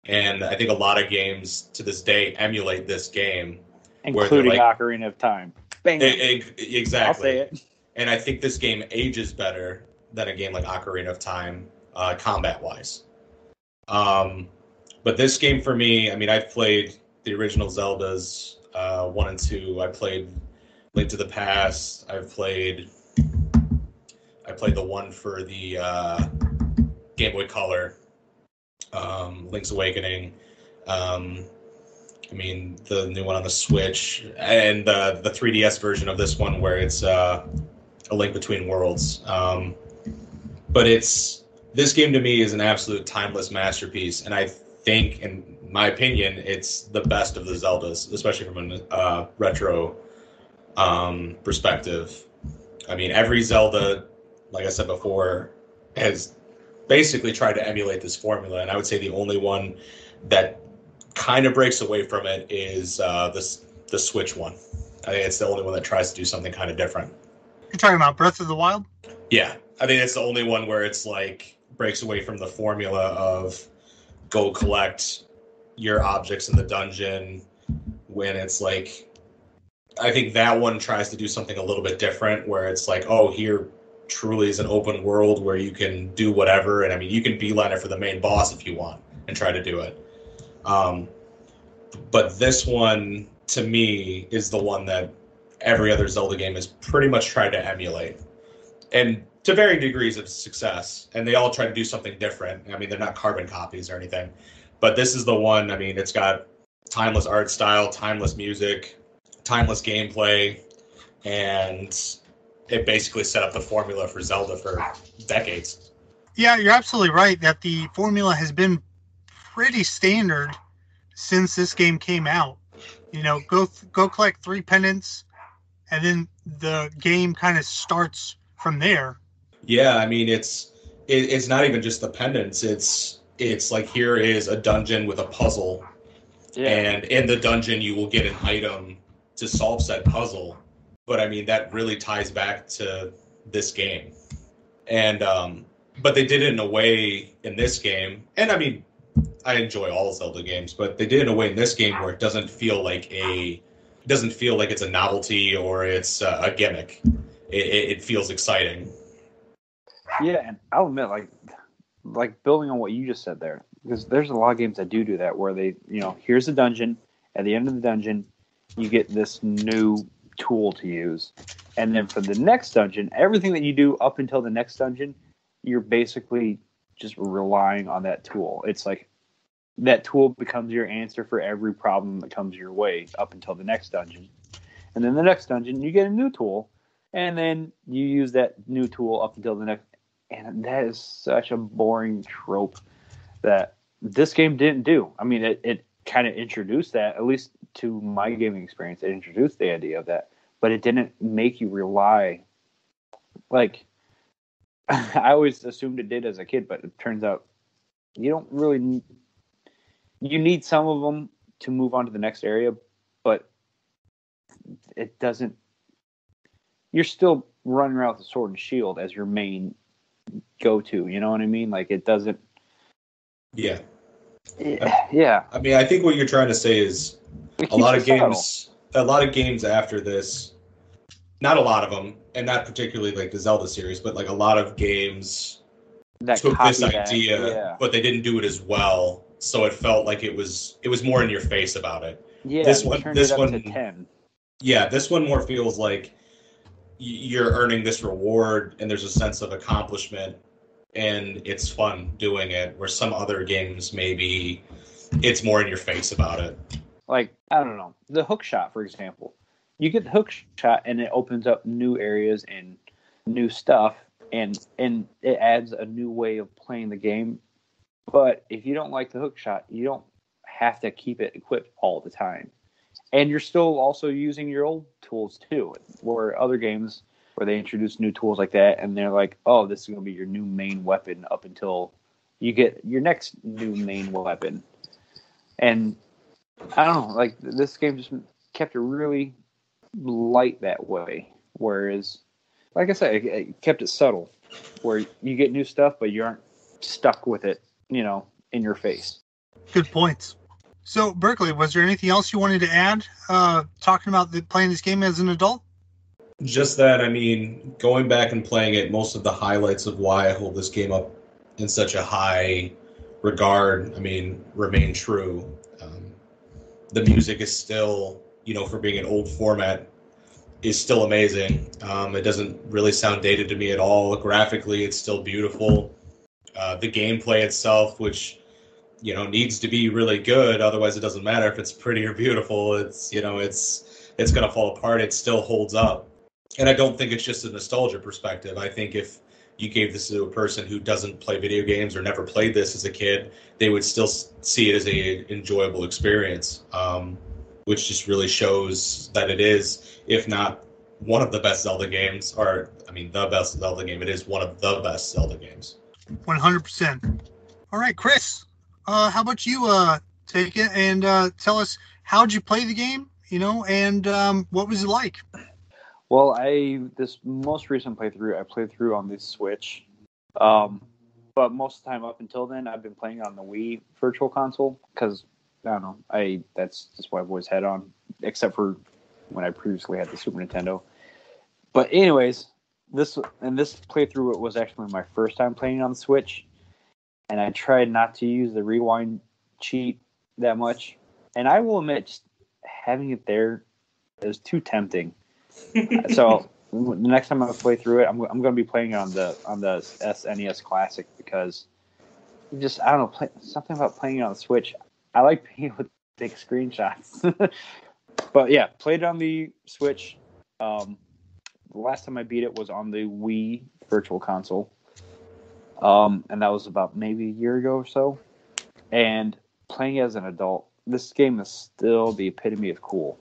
And I think a lot of games to this day emulate this game. Including Ocarina of Time. Bang. Exactly. I'll say it. And I think this game ages better than a game like Ocarina of Time, combat-wise. But this game for me, I mean, I've played the original Zeldas, 1 and 2. I played Link to the Past. I played the one for the Game Boy Color, Link's Awakening. I mean, the new one on the Switch, and the 3DS version of this one, where it's A Link Between Worlds. But this game to me is an absolute timeless masterpiece, and I think, in my opinion, it's the best of the Zeldas, especially from a retro perspective. I mean, every Zelda, like I said before, has basically tried to emulate this formula, and I would say the only one that kind of breaks away from it is the Switch one. I think it's the only one that tries to do something kind of different. You're talking about Breath of the Wild? Yeah, I think it's the only one where it's like breaks away from the formula of go collect your objects in the dungeon, when it's like, I think that one tries to do something a little bit different, where it's like, oh, here truly is an open world where you can do whatever, and I mean, you can beeline it for the main boss if you want and try to do it. But this one, to me, is the one that every other Zelda game has pretty much tried to emulate, and to varying degrees of success, and they all try to do something different. I mean, they're not carbon copies or anything, but this is the one. I mean, it's got timeless art style, timeless music, timeless gameplay, and it basically set up the formula for Zelda for decades. Yeah, you're absolutely right that the formula has been pretty standard since this game came out. Go collect 3 pendants, and then the game kind of starts from there. Yeah, I mean, it's not even just the pendants. It's like, here is a dungeon with a puzzle, and in the dungeon you will get an item to solve said puzzle. But I mean, that really ties back to this game, and but they did it in a way in this game, and I mean, I enjoy all Zelda games, but they did it in a way in this game where it doesn't feel like it's a novelty or it's a gimmick. It feels exciting. Yeah, and I'll admit, like building on what you just said there, because there's a lot of games that do that, where they, here's a dungeon. At the end of the dungeon, you get this new tool to use, and then for the next dungeon, everything that you do up until the next dungeon, you're basically just relying on that tool. It's like that tool becomes your answer for every problem that comes your way up until the next dungeon. And then the next dungeon, you get a new tool, and then you use that new tool up until the next. And that is such a boring trope that this game didn't do. I mean, it kind of introduced that, at least to my gaming experience. It introduced the idea of that, but it didn't make you rely. Like, I always assumed it did as a kid, but it turns out you don't really need. You need some of them to move on to the next area, but it doesn't. You're still running around with a sword and shield as your main go-to. You know what I mean? Like, it doesn't. Yeah. Yeah. I mean, I think what you're trying to say is a lot of games after this, not a lot of them, and not particularly like the Zelda series, but like a lot of games that took this idea, yeah. but they didn't do it as well. So it felt like it was more in your face about it. Yeah, this one to 10. Yeah, this one more feels like you're earning this reward, and there's a sense of accomplishment, and it's fun doing it. Where some other games, maybe it's more in your face about it. Like, I don't know, the hook shot, for example. You get the hook shot, and it opens up new areas and new stuff, and it adds a new way of playing the game. But if you don't like the hook shot, you don't have to keep it equipped all the time. And you're still also using your old tools too. Where other games where they introduce new tools like that, and they're like, oh, this is going to be your new main weapon up until you get your next new main weapon. And I don't know, like, this game just kept it really light that way. Whereas, like I said, it kept it subtle, where you get new stuff, but you aren't stuck with it, in your face. Good points. So, Berkley, was there anything else you wanted to add, talking about playing this game as an adult? Just that, I mean, going back and playing it, most of the highlights of why I hold this game up in such a high regard, I mean, remain true. The music is still, for being an old format, is still amazing. It doesn't really sound dated to me at all. Graphically, it's still beautiful. The gameplay itself, which needs to be really good, otherwise it doesn't matter if it's pretty or beautiful. It's it's going to fall apart. It still holds up, and I don't think it's just a nostalgia perspective. I think if you gave this to a person who doesn't play video games or never played this as a kid, they would still see it as a enjoyable experience, which just really shows that it is, if not one of the best Zelda games, or the best Zelda game. It is one of the best Zelda games. 100%. All right, Chris. How about you take it and tell us, how'd you play the game, and what was it like? Well, this most recent playthrough, I played through on the Switch. But most of the time up until then, I've been playing on the Wii Virtual Console because, I don't know, that's just what I've always had on, except for when I previously had the Super Nintendo. But anyways, this playthrough was actually my first time playing on the Switch. And I tried not to use the rewind cheat that much. And I will admit, just having it there is too tempting. So the next time I play through it, I'm going to be playing it on the SNES Classic, because just, I don't know, something about playing it on the Switch. I like being able to take screenshots. But yeah, played it on the Switch. The last time I beat it was on the Wii Virtual Console. And that was about maybe a year ago or so. And playing as an adult, this game is still the epitome of cool.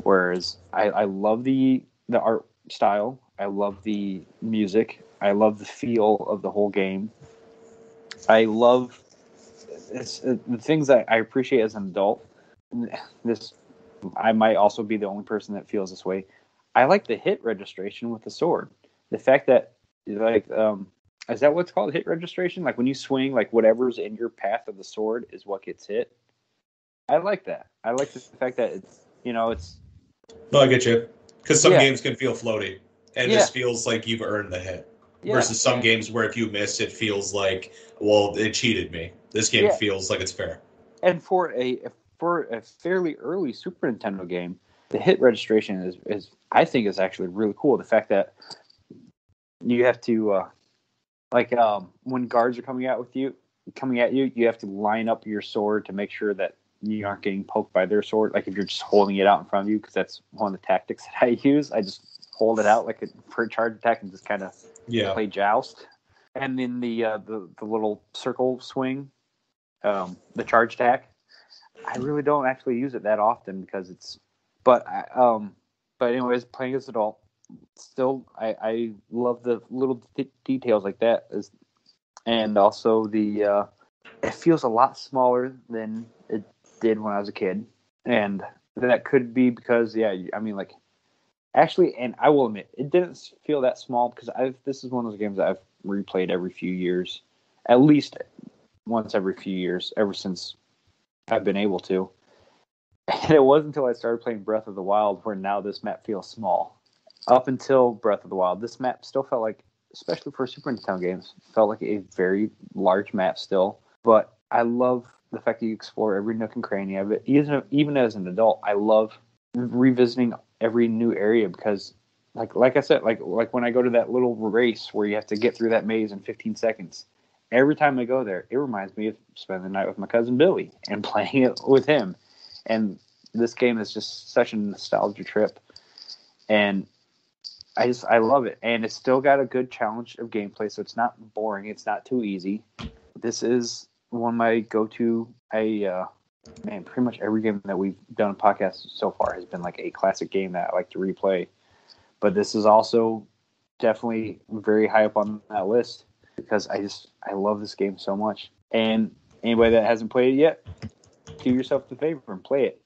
Whereas I love the art style, I love the music, I love the feel of the whole game. I love the things that I appreciate as an adult. I might also be the only person that feels this way. I like the hit registration with the sword. The fact that, is that what's called, hit registration? Like when you swing, like whatever's in your path of the sword is what gets hit. I like that. I like the fact that it's. No, I get you. Because some games can feel floaty, and it just feels like you've earned the hit. Yeah. Versus some games where if you miss, it feels like, well, it cheated me. This game feels like it's fair. And for a fairly early Super Nintendo game, the hit registration is I think is actually really cool. The fact that you have to when guards are coming at you, you have to line up your sword to make sure that you aren't getting poked by their sword. Like if you're just holding it out in front of you, because that's one of the tactics that I use. I just hold it out for a charge attack and just kind of play joust. And then the little circle swing, the charge attack, I really don't actually use it that often because it's. But anyways, playing as an adult, still I love the little details like that. And also it feels a lot smaller than it did when I was a kid, and that could be because actually, and I will admit, it didn't feel that small because this is one of those games that I've replayed every few years, at least once every few years, ever since I've been able to. And it wasn't until I started playing Breath of the Wild where now this map feels small. Up until Breath of the Wild, this map still felt like, especially for Super Nintendo games, felt like a very large map still. But I love the fact that you explore every nook and cranny of it. Even as an adult, I love revisiting every new area because, like I said, like when I go to that little race where you have to get through that maze in 15 seconds, every time I go there, it reminds me of spending the night with my cousin Billy and playing it with him. And this game is just such a nostalgia trip. And I love it. And it's still got a good challenge of gameplay, so it's not boring. It's not too easy. This is one of my go-to. Pretty much every game that we've done a podcast so far has been like a classic game that I like to replay. But this is also definitely very high up on that list because I love this game so much. And anybody that hasn't played it yet, do yourself the favor and play it.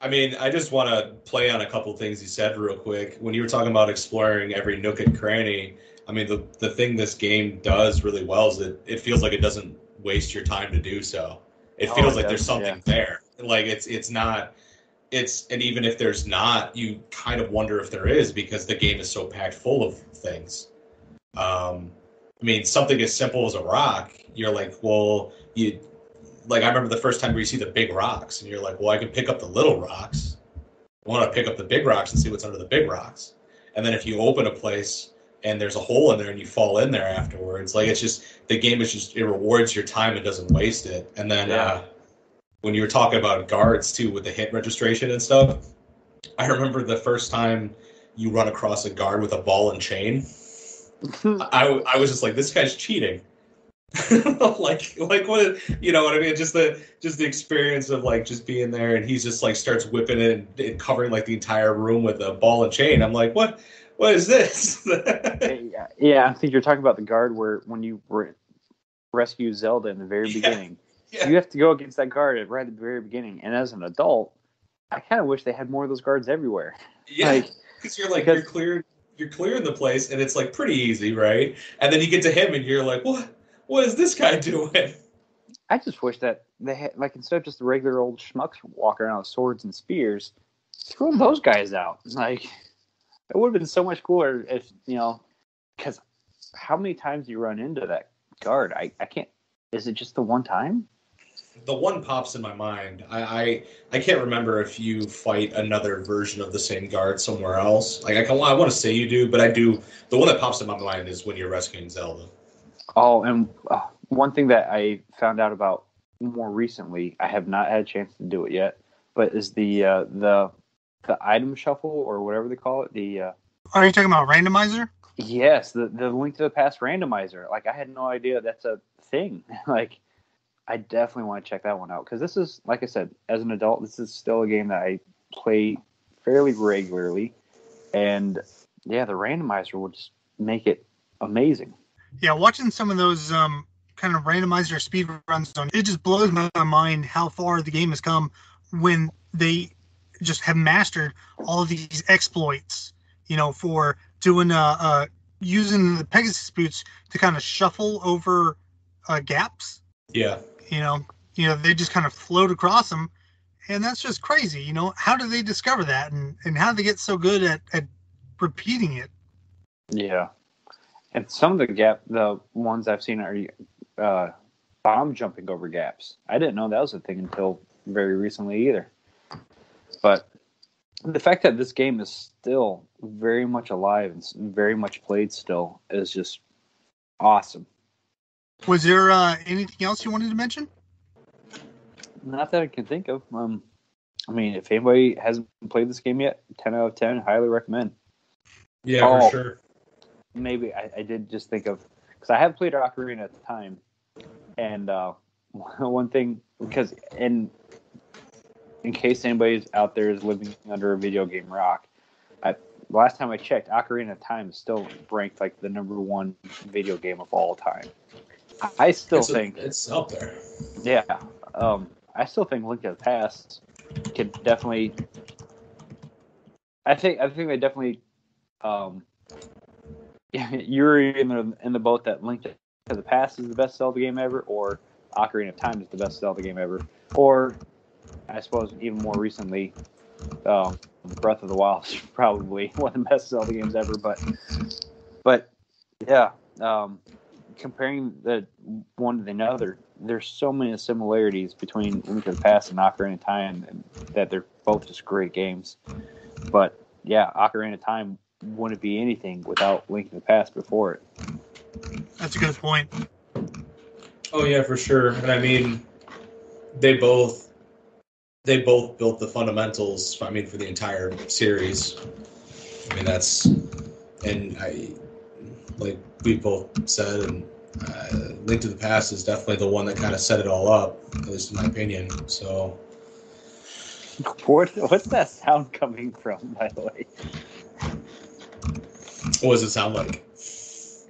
I mean, I just want to play on a couple things you said real quick. When you were talking about exploring every nook and cranny, I mean, the thing this game does really well is that it feels like it doesn't waste your time to do so. It feels like there's something there. Like it's not, and even if there's not, you kind of wonder if there is because the game is so packed full of things. I mean, something as simple as a rock, you're like, well, I remember the first time where you see the big rocks and you're like, well, I can pick up the little rocks. I want to pick up the big rocks and see what's under the big rocks. And then if you open a place and there's a hole in there and you fall in there afterwards, like it's just, the game is just, it rewards your time and doesn't waste it. And then when you were talking about guards too, with the hit registration and stuff, I remember the first time you run across a guard with a ball and chain, I was just like, this guy's cheating. like what, you know what I mean? Just the experience of like just being there and he's just like starts whipping it and covering like the entire room with a ball and chain. I'm like, what is this? Yeah, I think you're talking about the guard where when you rescue Zelda in the very beginning, you have to go against that guard right at the very beginning. And as an adult, I kind of wish they had more of those guards everywhere. Yeah, because you're clearing the place and it's like pretty easy, right? And then you get to him and you're like, what is this guy doing? I just wish that they had, like, instead of just the regular old schmucks walking around with swords and spears, throw those guys out. Like, it would have been so much cooler if, because how many times do you run into that guard? I can't. Is it just the one time? The one pops in my mind. I can't remember if you fight another version of the same guard somewhere else. Like I want to say you do, but I do. The one that pops in my mind is when you're rescuing Zelda. Oh, and one thing that I found out about more recently, I have not had a chance to do it yet, but is the item shuffle or whatever they call it. Are you talking about randomizer? Yes, the Link to the Past randomizer. Like I had no idea that's a thing. Like I definitely want to check that one out because this is, like I said, as an adult, this is still a game that I play fairly regularly, and the randomizer will just make it amazing. Yeah, watching some of those kind of randomizer speed runs, it just blows my mind how far the game has come when they just have mastered all of these exploits, for doing using the Pegasus boots to kind of shuffle over gaps. Yeah. They just kind of float across them, and that's just crazy. How do they discover that, and how do they get so good at repeating it? Yeah. And some of the ones I've seen are bomb jumping over gaps. I didn't know that was a thing until very recently either. But the fact that this game is still very much alive and very much played still is just awesome. Was there anything else you wanted to mention? Not that I can think of. I mean, if anybody hasn't played this game yet, 10 out of 10, highly recommend. Yeah, for sure. Maybe I did just think of, because I have played Ocarina at the time, and one thing, because in case anybody's out there is living under a video game rock, last time I checked, Ocarina of Time is still ranked like the #1 video game of all time. I still think it's up there. Yeah, I still think Link to the Past could definitely. I think they definitely. You're in the boat that Link to the Past is the best Zelda game ever, or Ocarina of Time is the best Zelda game ever, or I suppose even more recently, Breath of the Wild is probably one of the best Zelda games ever. But yeah, comparing the one to the other, there's so many similarities between Link to the Past and Ocarina of Time that they're both just great games. But yeah, Ocarina of Time wouldn't be anything without Link to the Past before it. That's a good point. Oh yeah, for sure. And I mean, they both built the fundamentals. I mean, for the entire series. I mean, like we both said, and Link to the Past is definitely the one that kind of set it all up, at least in my opinion. So, what's that sound coming from, by the way? What does it sound like?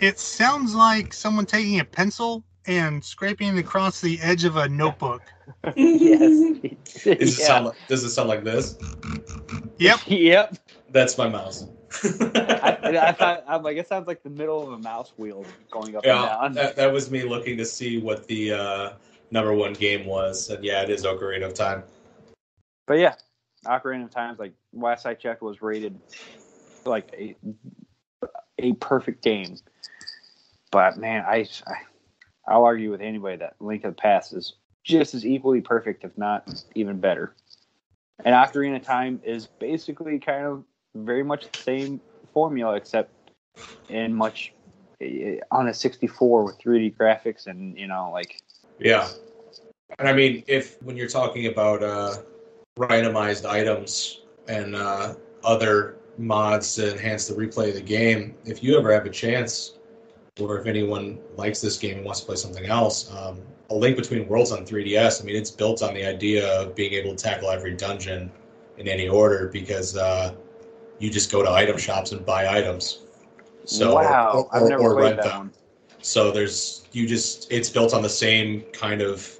It sounds like someone taking a pencil and scraping it across the edge of a notebook. Yes. Does it sound like this? Yep. Yep. That's my mouse. I thought, I'm like, it sounds like the middle of a mouse wheel going up and down. That was me looking to see what the #1 game was. And yeah, it is Ocarina of Time. But yeah, Ocarina of Time, like last I checked, was rated like a perfect game. But man, I'll argue with anybody that Link to the Past is just as equally perfect, if not even better. And Ocarina of Time is basically kind of very much the same formula, except in much on a 64 with 3D graphics and Yeah. And I mean, when you're talking about randomized items and other mods to enhance the replay of the game, if you ever have a chance, or if anyone likes this game and wants to play something else, A Link Between Worlds on 3DS, I mean, it's built on the idea of being able to tackle every dungeon in any order, because you just go to item shops and buy items. So, wow, I've never played that one. So it's built on the same kind of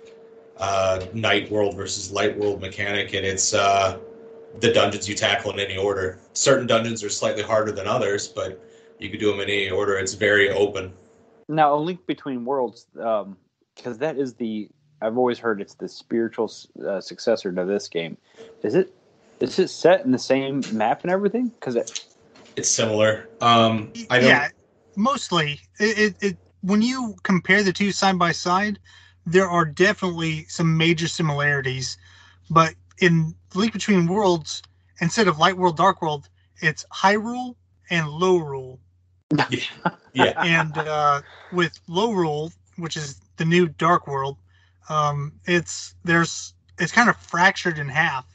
night world versus light world mechanic, and it's the dungeons you tackle in any order. Certain dungeons are slightly harder than others, but you could do them in any order. It's very open. Now, A Link Between Worlds, because that is I've always heard it's the spiritual successor to this game. Is it set in the same map and everything? Because it's similar. Yeah, mostly. When you compare the two side by side, there are definitely some major similarities. But in Link Between Worlds, instead of Light World, Dark World, it's Hyrule and Lorule. Yeah. And with Lorule, which is the new Dark World, it's kind of fractured in half.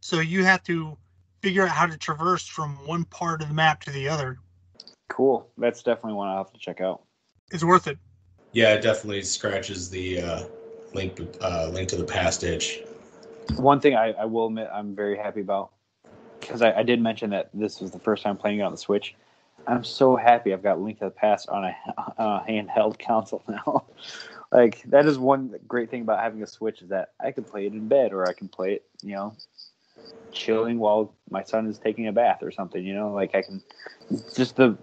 So you have to figure out how to traverse from one part of the map to the other. Cool. That's definitely one I'll have to check out. It's worth it. Yeah, it definitely scratches the Link to the Past itch. One thing I will admit I'm very happy about, because I did mention that this was the first time playing it on the Switch. I'm so happy I've got Link to the Past on a handheld console now. Like, that is one great thing about having a Switch, is that I can play it in bed, or I can play it, chilling while my son is taking a bath or something, like I can just the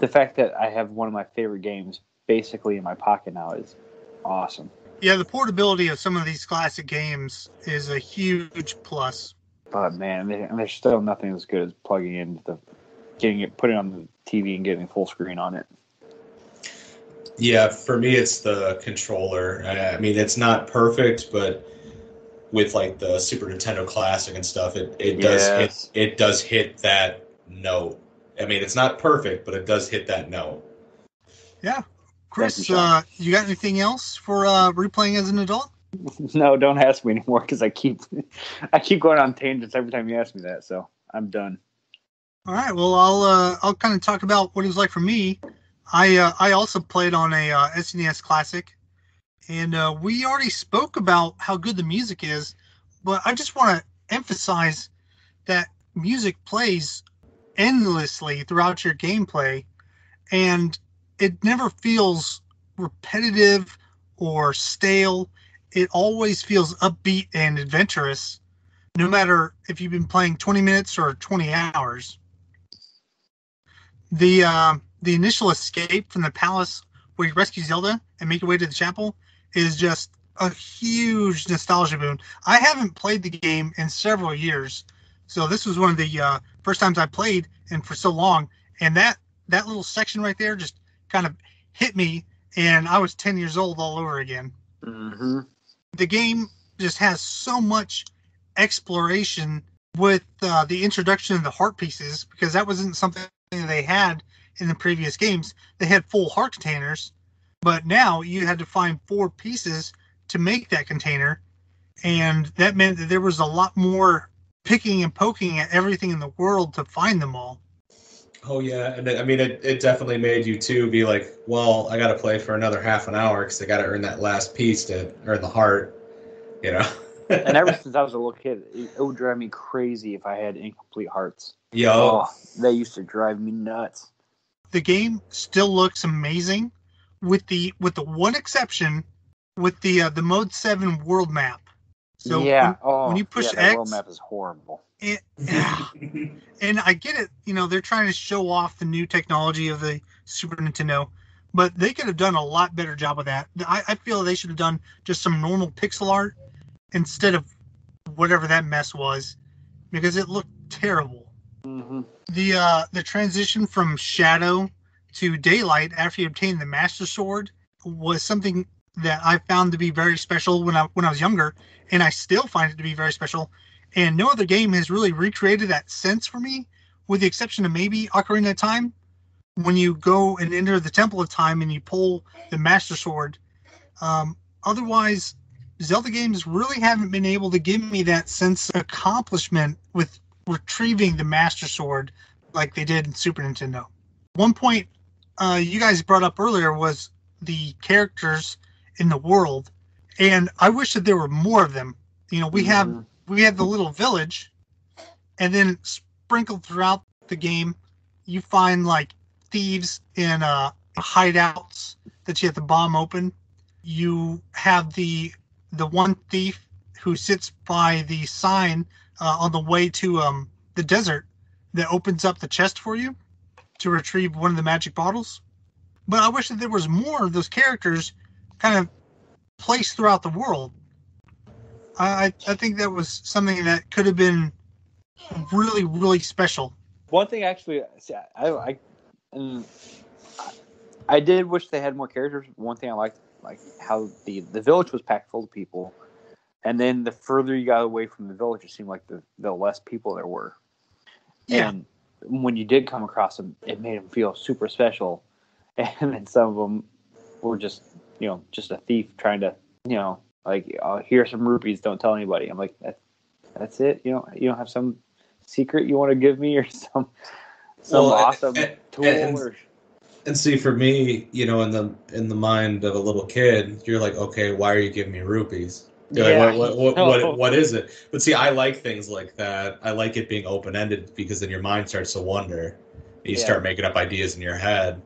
fact that I have one of my favorite games basically in my pocket now is awesome. Yeah, the portability of some of these classic games is a huge plus. But man, there's still nothing as good as plugging in putting it on the TV and getting full screen on it. Yeah, for me, it's the controller. I mean, it's not perfect, but with like the Super Nintendo Classic and stuff, Yes. it does hit that note. I mean, it's not perfect, but it does hit that note. Yeah. Thank you, Chris, Sean. you got anything else for replaying as an adult? No, don't ask me anymore because I keep going on tangents every time you ask me that. So I'm done. All right. Well, I'll kind of talk about what it was like for me. I also played on a SNES Classic, and we already spoke about how good the music is, but I just want to emphasize that music plays endlessly throughout your gameplay, and it never feels repetitive or stale. It always feels upbeat and adventurous, no matter if you've been playing 20 minutes or 20 hours. The initial escape from the palace where you rescue Zelda and make your way to the chapel is just a huge nostalgia boon. I haven't played the game in several years, so this was one of the first times I played and for so long. And that little section right there just kind of hit me, and I was 10 years old all over again. Mm-hmm. The game just has so much exploration with the introduction of the heart pieces, because that wasn't something they had in the previous games. They had full heart containers, but now you had to find 4 pieces to make that container, and that meant that there was a lot more picking and poking at everything in the world to find them all. Oh yeah, and I mean, it definitely made you too be like, well, I got to play for another half an hour because I got to earn that last piece to earn the heart, you know. And ever since I was a little kid, it would drive me crazy if I had incomplete hearts. Yo, Oh, they used to drive me nuts. The game still looks amazing, with the one exception, with the Mode 7 world map. So Yeah. when you push that world X, map is horrible. and I get it, they're trying to show off the new technology of the Super Nintendo, but they could have done a lot better job of that. I feel they should have done just some normal pixel art instead of whatever that mess was, because it looked terrible. Mm-hmm. The transition from shadow to daylight after you obtain the Master Sword was something that I found to be very special when I was younger, and I still find it to be very special. And no other game has really recreated that sense for me, with the exception of maybe Ocarina of Time, when you go and enter the Temple of Time and you pull the Master Sword. Otherwise, Zelda games really haven't been able to give me that sense of accomplishment with retrieving the Master Sword like they did in Super Nintendo. One point you guys brought up earlier was the characters in the world, and I wish that there were more of them. We have the little village, and then sprinkled throughout the game, you find like thieves in hideouts that you have to bomb open. You have the one thief who sits by the sign on the way to the desert that opens up the chest for you to retrieve one of the magic bottles. But I wish that there was more of those characters kind of placed throughout the world. I think that was something that could have been really, really special. One thing, actually, I did wish they had more characters. One thing I liked, like how the village was packed full of people, and then the further you got away from the village, it seemed like the less people there were. Yeah. And when you did come across them, it made them feel super special. And then some of them were just a thief trying to, like, here's some rupees, don't tell anybody. I'm like, that's it. You don't have some secret you want to give me, or some awesome tool. And see, for me, in the mind of a little kid, you're like, okay, why are you giving me rupees? You're like, what is it? But see, I like things like that. I like it being open ended, because then your mind starts to wonder. You start making up ideas in your head.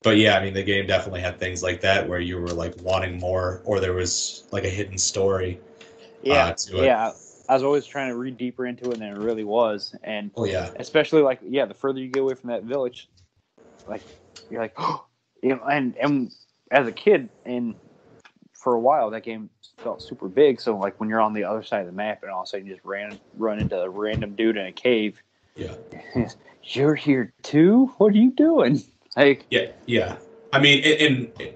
But yeah, I mean, the game definitely had things like that where you were like wanting more, or there was like a hidden story. To it. Yeah. I was always trying to read deeper into it than it really was, and especially like the further you get away from that village, like you're like, and as a kid, and for a while that game felt super big. So like when you're on the other side of the map, and all of a sudden you just run into a random dude in a cave. Yeah. You're here too? What are you doing? Like, Yeah. I mean,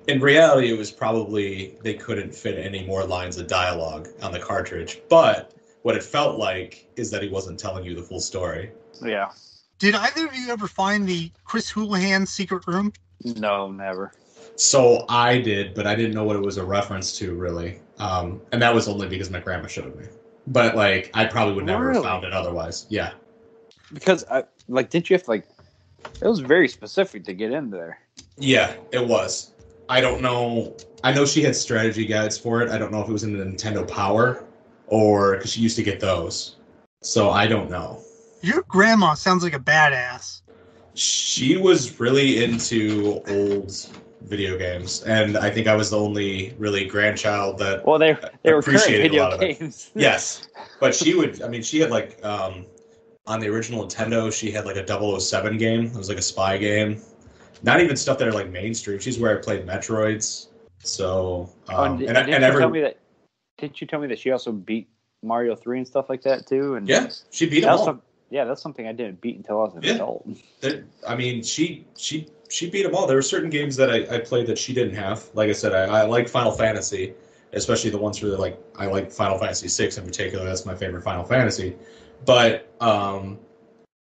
in reality, it was probably they couldn't fit any more lines of dialogue on the cartridge. But what it felt like is that he wasn't telling you the full story. yeah. Did either of you ever find the Chris Houlihan secret room? No, never. So I did, but I didn't know what it was a reference to, really. And that was only because my grandma showed me. But like, I probably would never have found it otherwise. Yeah. Because didn't you have to it was very specific to get in there. Yeah, it was. I don't know. I know she had strategy guides for it. I don't know if it was in the Nintendo Power or because she used to get those. So I don't know. Your grandma sounds like a badass. She was really into old video games, and I think I was the only really grandchild that they were appreciated current a lot of video it. games. Yes, but she would. I mean, she had on the original Nintendo, she had like a 007 game. It was like a spy game. Not even stuff that are like mainstream. She's where I played Metroids. So didn't you tell me that she also beat Mario 3 and stuff like that too? And yeah, she beat them all. That's something I didn't beat until I was an adult. I mean, she beat them all. There were certain games that I played that she didn't have. Like I said, I like Final Fantasy, especially the ones where I like Final Fantasy 6 in particular. That's my favorite Final Fantasy. But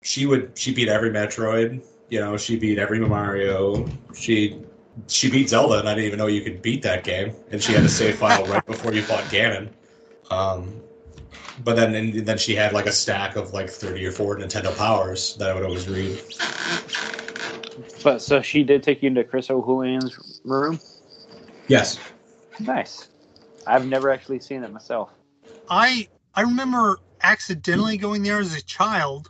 she beat every Metroid. You know, she beat every Mario. She beat Zelda, and I didn't even know you could beat that game. And she had a save file right before you fought Ganon. But then she had like a stack of like 30 or 40 Nintendo Powers that I would always read. But so she did take you into Chris O'Houlihan's room? Yes. Nice. I've never actually seen it myself. I remember accidentally going there as a child,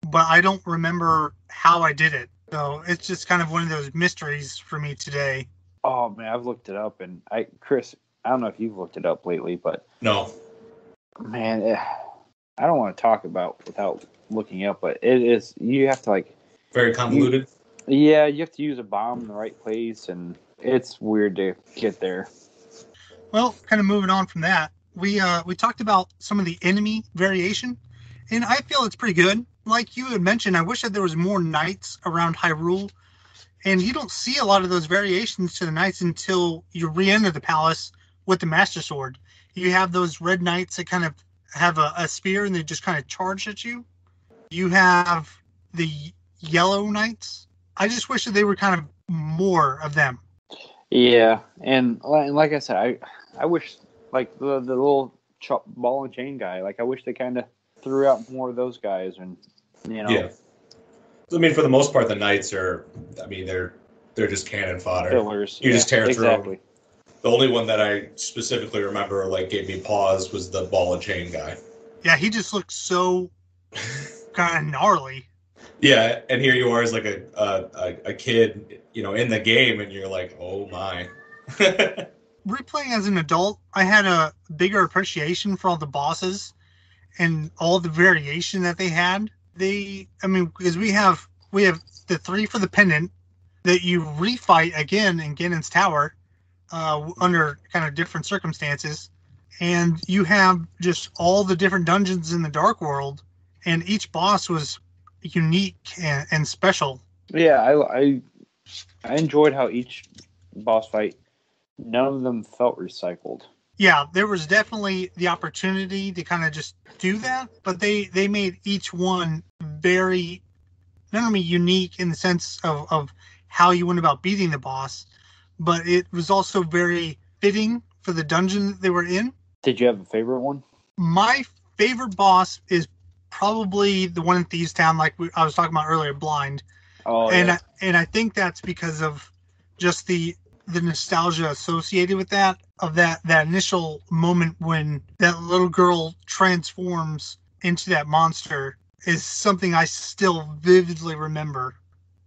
but I don't remember how I did it. So it's just kind of one of those mysteries for me today. Oh man, I've looked it up, and Chris, I don't know if you've looked it up lately, but no. Man, I don't want to talk about without looking up, but it is. You have to very convoluted. You have to use a bomb in the right place, and it's weird to get there. Well, kind of moving on from that, we talked about some of the enemy variation, and I feel it's pretty good. Like you had mentioned, I wish that there was more knights around Hyrule, and you don't see a lot of those variations to the knights until you re-enter the palace with the Master Sword. You have those red knights that kind of have a spear and they just kind of charge at you. You have the yellow knights. I just wish that they were kind of more of them. Yeah, and like I said, I wish the little ball and chain guy. I wish they kind of threw out more of those guys, and Yeah. I mean, for the most part, the knights are. I mean, they're just cannon fodder. Fillers. You just tear through exactly. them. The only one that I specifically remember gave me pause was the ball and chain guy. Yeah, he just looks so kind of gnarly. Yeah, and here you are as a kid, in the game, and you're like, oh my. Replaying as an adult, I had a bigger appreciation for all the bosses and all the variation that they had. Because we have the 3 for the pendant that you refight again in Ganon's Tower. Under kind of different circumstances, and you have just all the different dungeons in the Dark World, and each boss was unique and special. Yeah, I enjoyed how each boss fight, none of them felt recycled. Yeah, there was definitely the opportunity to kind of just do that, but they made each one very, not only unique in the sense of how you went about beating the boss, but it was also very fitting for the dungeon that they were in. Did you have a favorite one? My favorite boss is probably the one in Thieves Town, I was talking about earlier, Blind. Oh, and yeah. I think that's because of just the nostalgia associated with that initial moment when that little girl transforms into that monster is something I still vividly remember.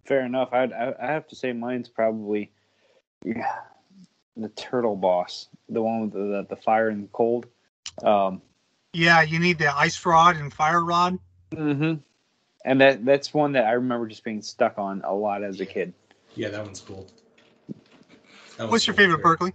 Fair enough. I have to say mine's probably the turtle boss, the one with the fire and cold. Yeah, you need the ice rod and fire rod. Mm-hmm. And that's one that I remember just being stuck on a lot as a kid. Yeah, that one's cool. What's your favorite, Berkley?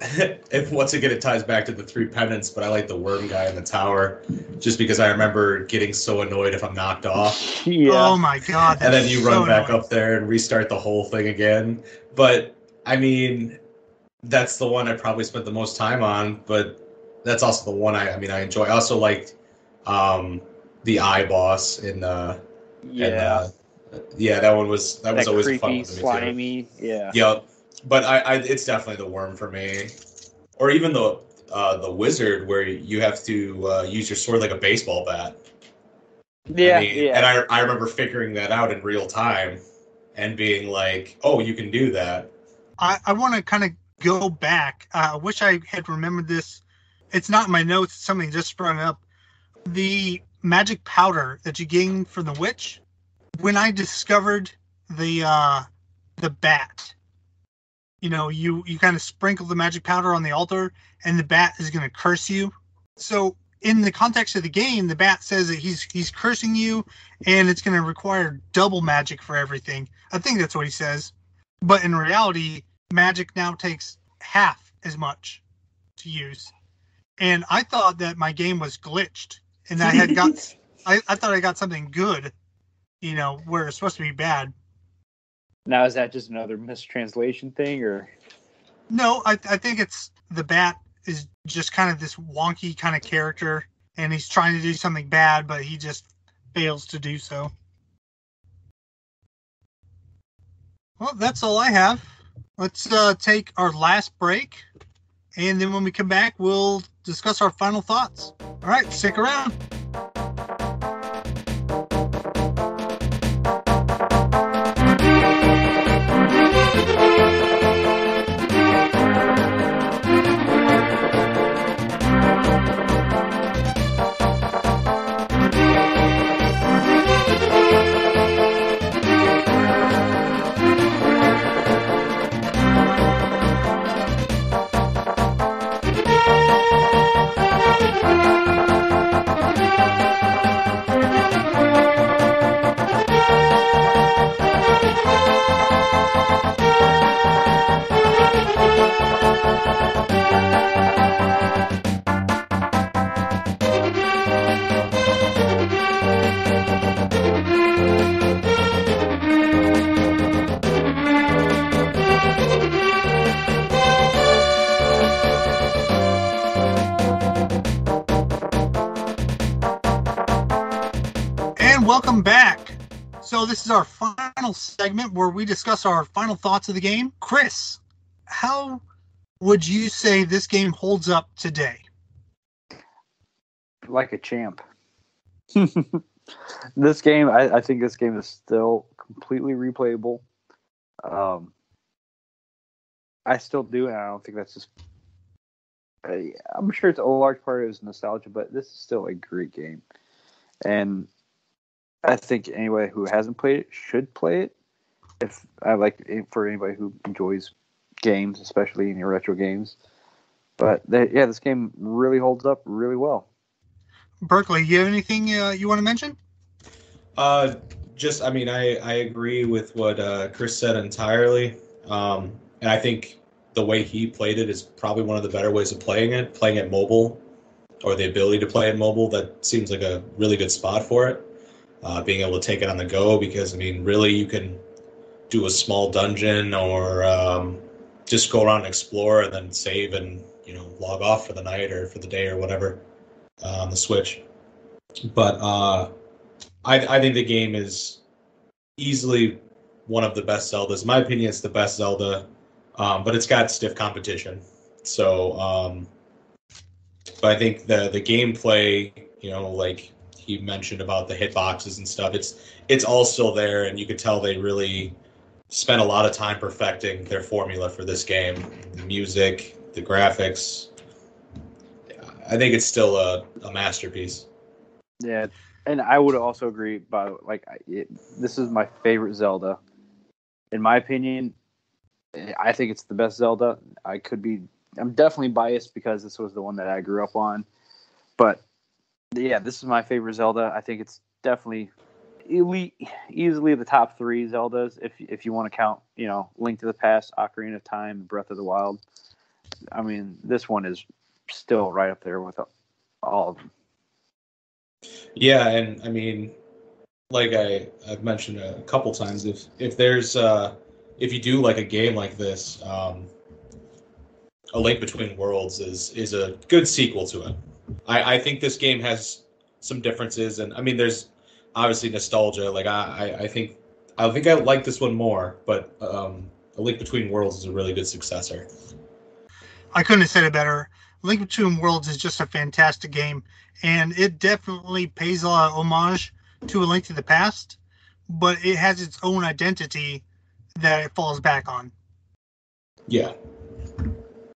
if once again it ties back to the three pendants, but I like the worm guy in the tower, just because I remember getting so annoyed if I'm knocked off, Yeah. Oh my god, and that's then you so run back annoying. up there and restart the whole thing again. But I mean, that's the one I probably spent the most time on. But that's also the one I enjoy. I also liked the eye boss Yeah. yeah, that was That always a fun creepy, one to me too. slimy. Yeah. Yep. But it's definitely the worm for me, or even the wizard where you have to use your sword like a baseball bat. I Yeah. mean, and Yeah. I remember figuring that out in real time and being like, oh, you can do that. I want to kind of go back. I wish I had remembered this. It's not in my notes. Something just sprung up. The magic powder that you gain from the witch. When I discovered the bat, you kind of sprinkle the magic powder on the altar, and the bat is going to curse you. So in the context of the game, the bat says that he's cursing you, and it's going to require double magic for everything. I think that's what he says. But in reality, magic now takes half as much to use. And I thought that my game was glitched, and I had got I thought I got something good, where it's supposed to be bad. Now, is that just another mistranslation thing, or? No, I think it's the bat is just kind of this wonky kind of character, and he's trying to do something bad, but he just fails to do so. Well, that's all I have. Let's take our last break, and then when we come back, we'll discuss our final thoughts. All right, stick around. Welcome back. So this is our final segment where we discuss our final thoughts of the game. Chris, how would you say this game holds up today? Like a champ. This game, I think this game is still completely replayable. I still do, and I don't think that's just... I'm sure it's a large part of it is nostalgia, but this is still a great game. And I think anybody who hasn't played it should play it. If I like it for anybody who enjoys games, especially in your retro games. But this game really holds up really well. Berkley, you have anything you want to mention? I agree with what Chris said entirely. And I think the way he played it is probably one of the better ways of playing it mobile, or the ability to play it mobile. That seems like a really good spot for it. Being able to take it on the go, because really you can do a small dungeon or just go around and explore and then save and log off for the night or for the day or whatever on the Switch. But I think the game is easily one of the best Zeldas. In my opinion, it's the best Zelda, but it's got stiff competition. So, but I think the gameplay, like he mentioned about the hitboxes and stuff, it's all still there, and you could tell they really spent a lot of time perfecting their formula for this game. The music, the graphics. I think it's still a masterpiece. Yeah, and I would also agree. This is my favorite Zelda. In my opinion, I think it's the best Zelda. I'm definitely biased because this was the one that I grew up on. But yeah, this is my favorite Zelda. I think it's definitely easily the top 3 Zeldas if you want to count, Link to the Past, Ocarina of Time, Breath of the Wild. I mean, this one is still right up there with all of them. Yeah, and I mean, like I've mentioned a couple times, if there's if you do like a game like this, A Link Between Worlds is a good sequel to it. I think this game has some differences, and I mean, there's obviously nostalgia. Like I think I like this one more, but A Link Between Worlds is a really good successor. I couldn't have said it better. Link Between Worlds is just a fantastic game, and it definitely pays a lot of homage to A Link to the Past, but it has its own identity that it falls back on. Yeah.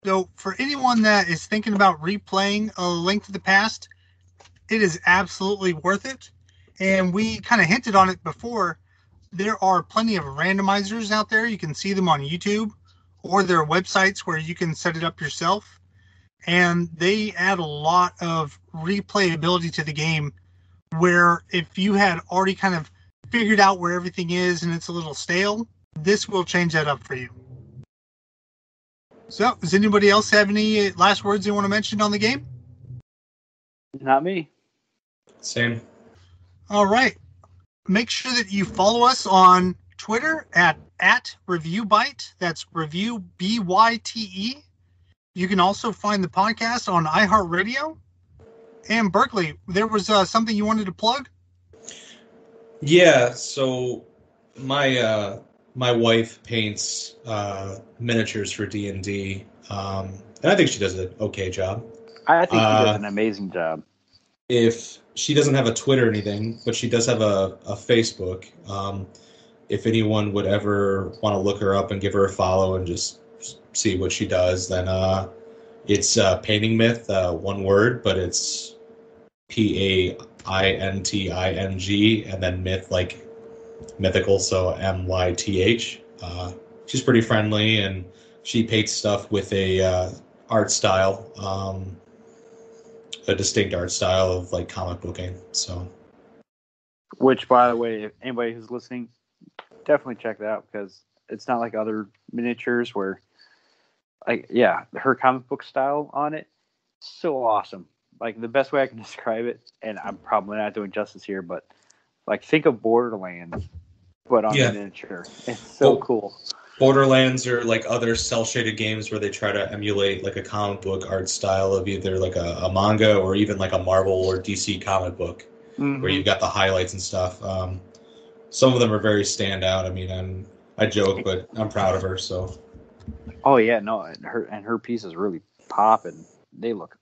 So for anyone that is thinking about replaying A Link to the Past, it is absolutely worth it. And we kind of hinted on it before. There are plenty of randomizers out there. You can see them on YouTube, or there are websites where you can set it up yourself. And they add a lot of replayability to the game, where if you had already kind of figured out where everything is and it's a little stale, this will change that up for you. So, does anybody else have any last words they want to mention on the game? Not me. Same. All right. Make sure that you follow us on Twitter at ReviewByte. That's Review BYTE. You can also find the podcast on iHeartRadio. And Berkley, there was something you wanted to plug? Yeah, so my my wife paints miniatures for D&D, and I think she does an okay job. I think she does an amazing job. If she doesn't have a Twitter or anything, but she does have a Facebook, if anyone would ever want to look her up and give her a follow and just see what she does, then it's Painting Myth, one word, but it's PAINTING, and then myth like mythical, so MYTH. She's pretty friendly, and she paints stuff with a art style, a distinct art style of like comic booking. So, which, by the way, if anybody who's listening, definitely check that out, because it's not like other miniatures where, like, yeah, her comic book style on it, so awesome. Like, the best way I can describe it, and I'm probably not doing justice here, but like, think of Borderlands, but on miniature. It's so cool. Borderlands are like other cel-shaded games where they try to emulate like a comic book art style of either like a manga or even like a Marvel or DC comic book, where you've got the highlights and stuff. Some of them are very standout. I mean, I joke, but I'm proud of her. So. Oh yeah, no, and her pieces really pop, and they look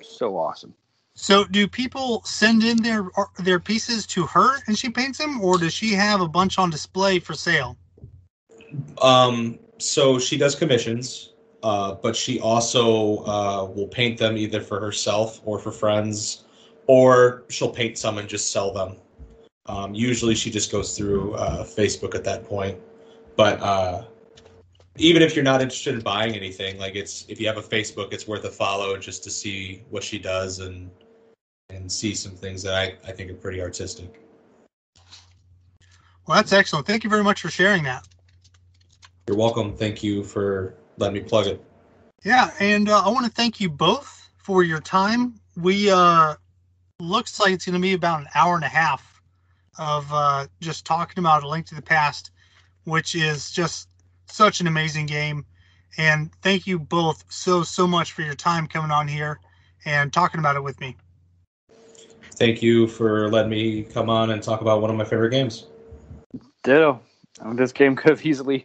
so awesome. So, do people send in their pieces to her and she paints them, or does she have a bunch on display for sale? So she does commissions, but she also will paint them either for herself or for friends, or she'll paint some and just sell them. Usually she just goes through Facebook at that point. But even if you're not interested in buying anything, like if you have a Facebook, it's worth a follow just to see what she does and see some things that I think are pretty artistic. Well, that's excellent. Thank you very much for sharing that. You're welcome. Thank you for letting me plug it. Yeah, and I want to thank you both for your time. We looks like it's going to be about an hour and a half of just talking about A Link to the Past, which is just such an amazing game. And thank you both so much for your time coming on here and talking about it with me. Thank you for letting me come on and talk about one of my favorite games. Ditto. This game could have easily...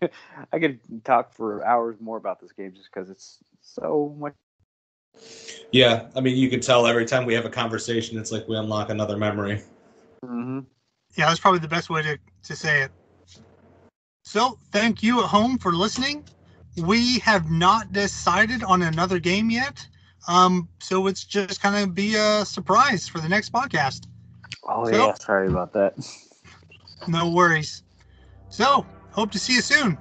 I could talk for hours more about this game just because it's so much... Yeah, I mean, you could tell every time we have a conversation, it's like we unlock another memory. Mm-hmm. Yeah, that's probably the best way to say it. So, thank you at home for listening. We have not decided on another game yet, so it's just kind of be a surprise for the next podcast. Oh, yeah, sorry about that. No worries. So, hope to see you soon.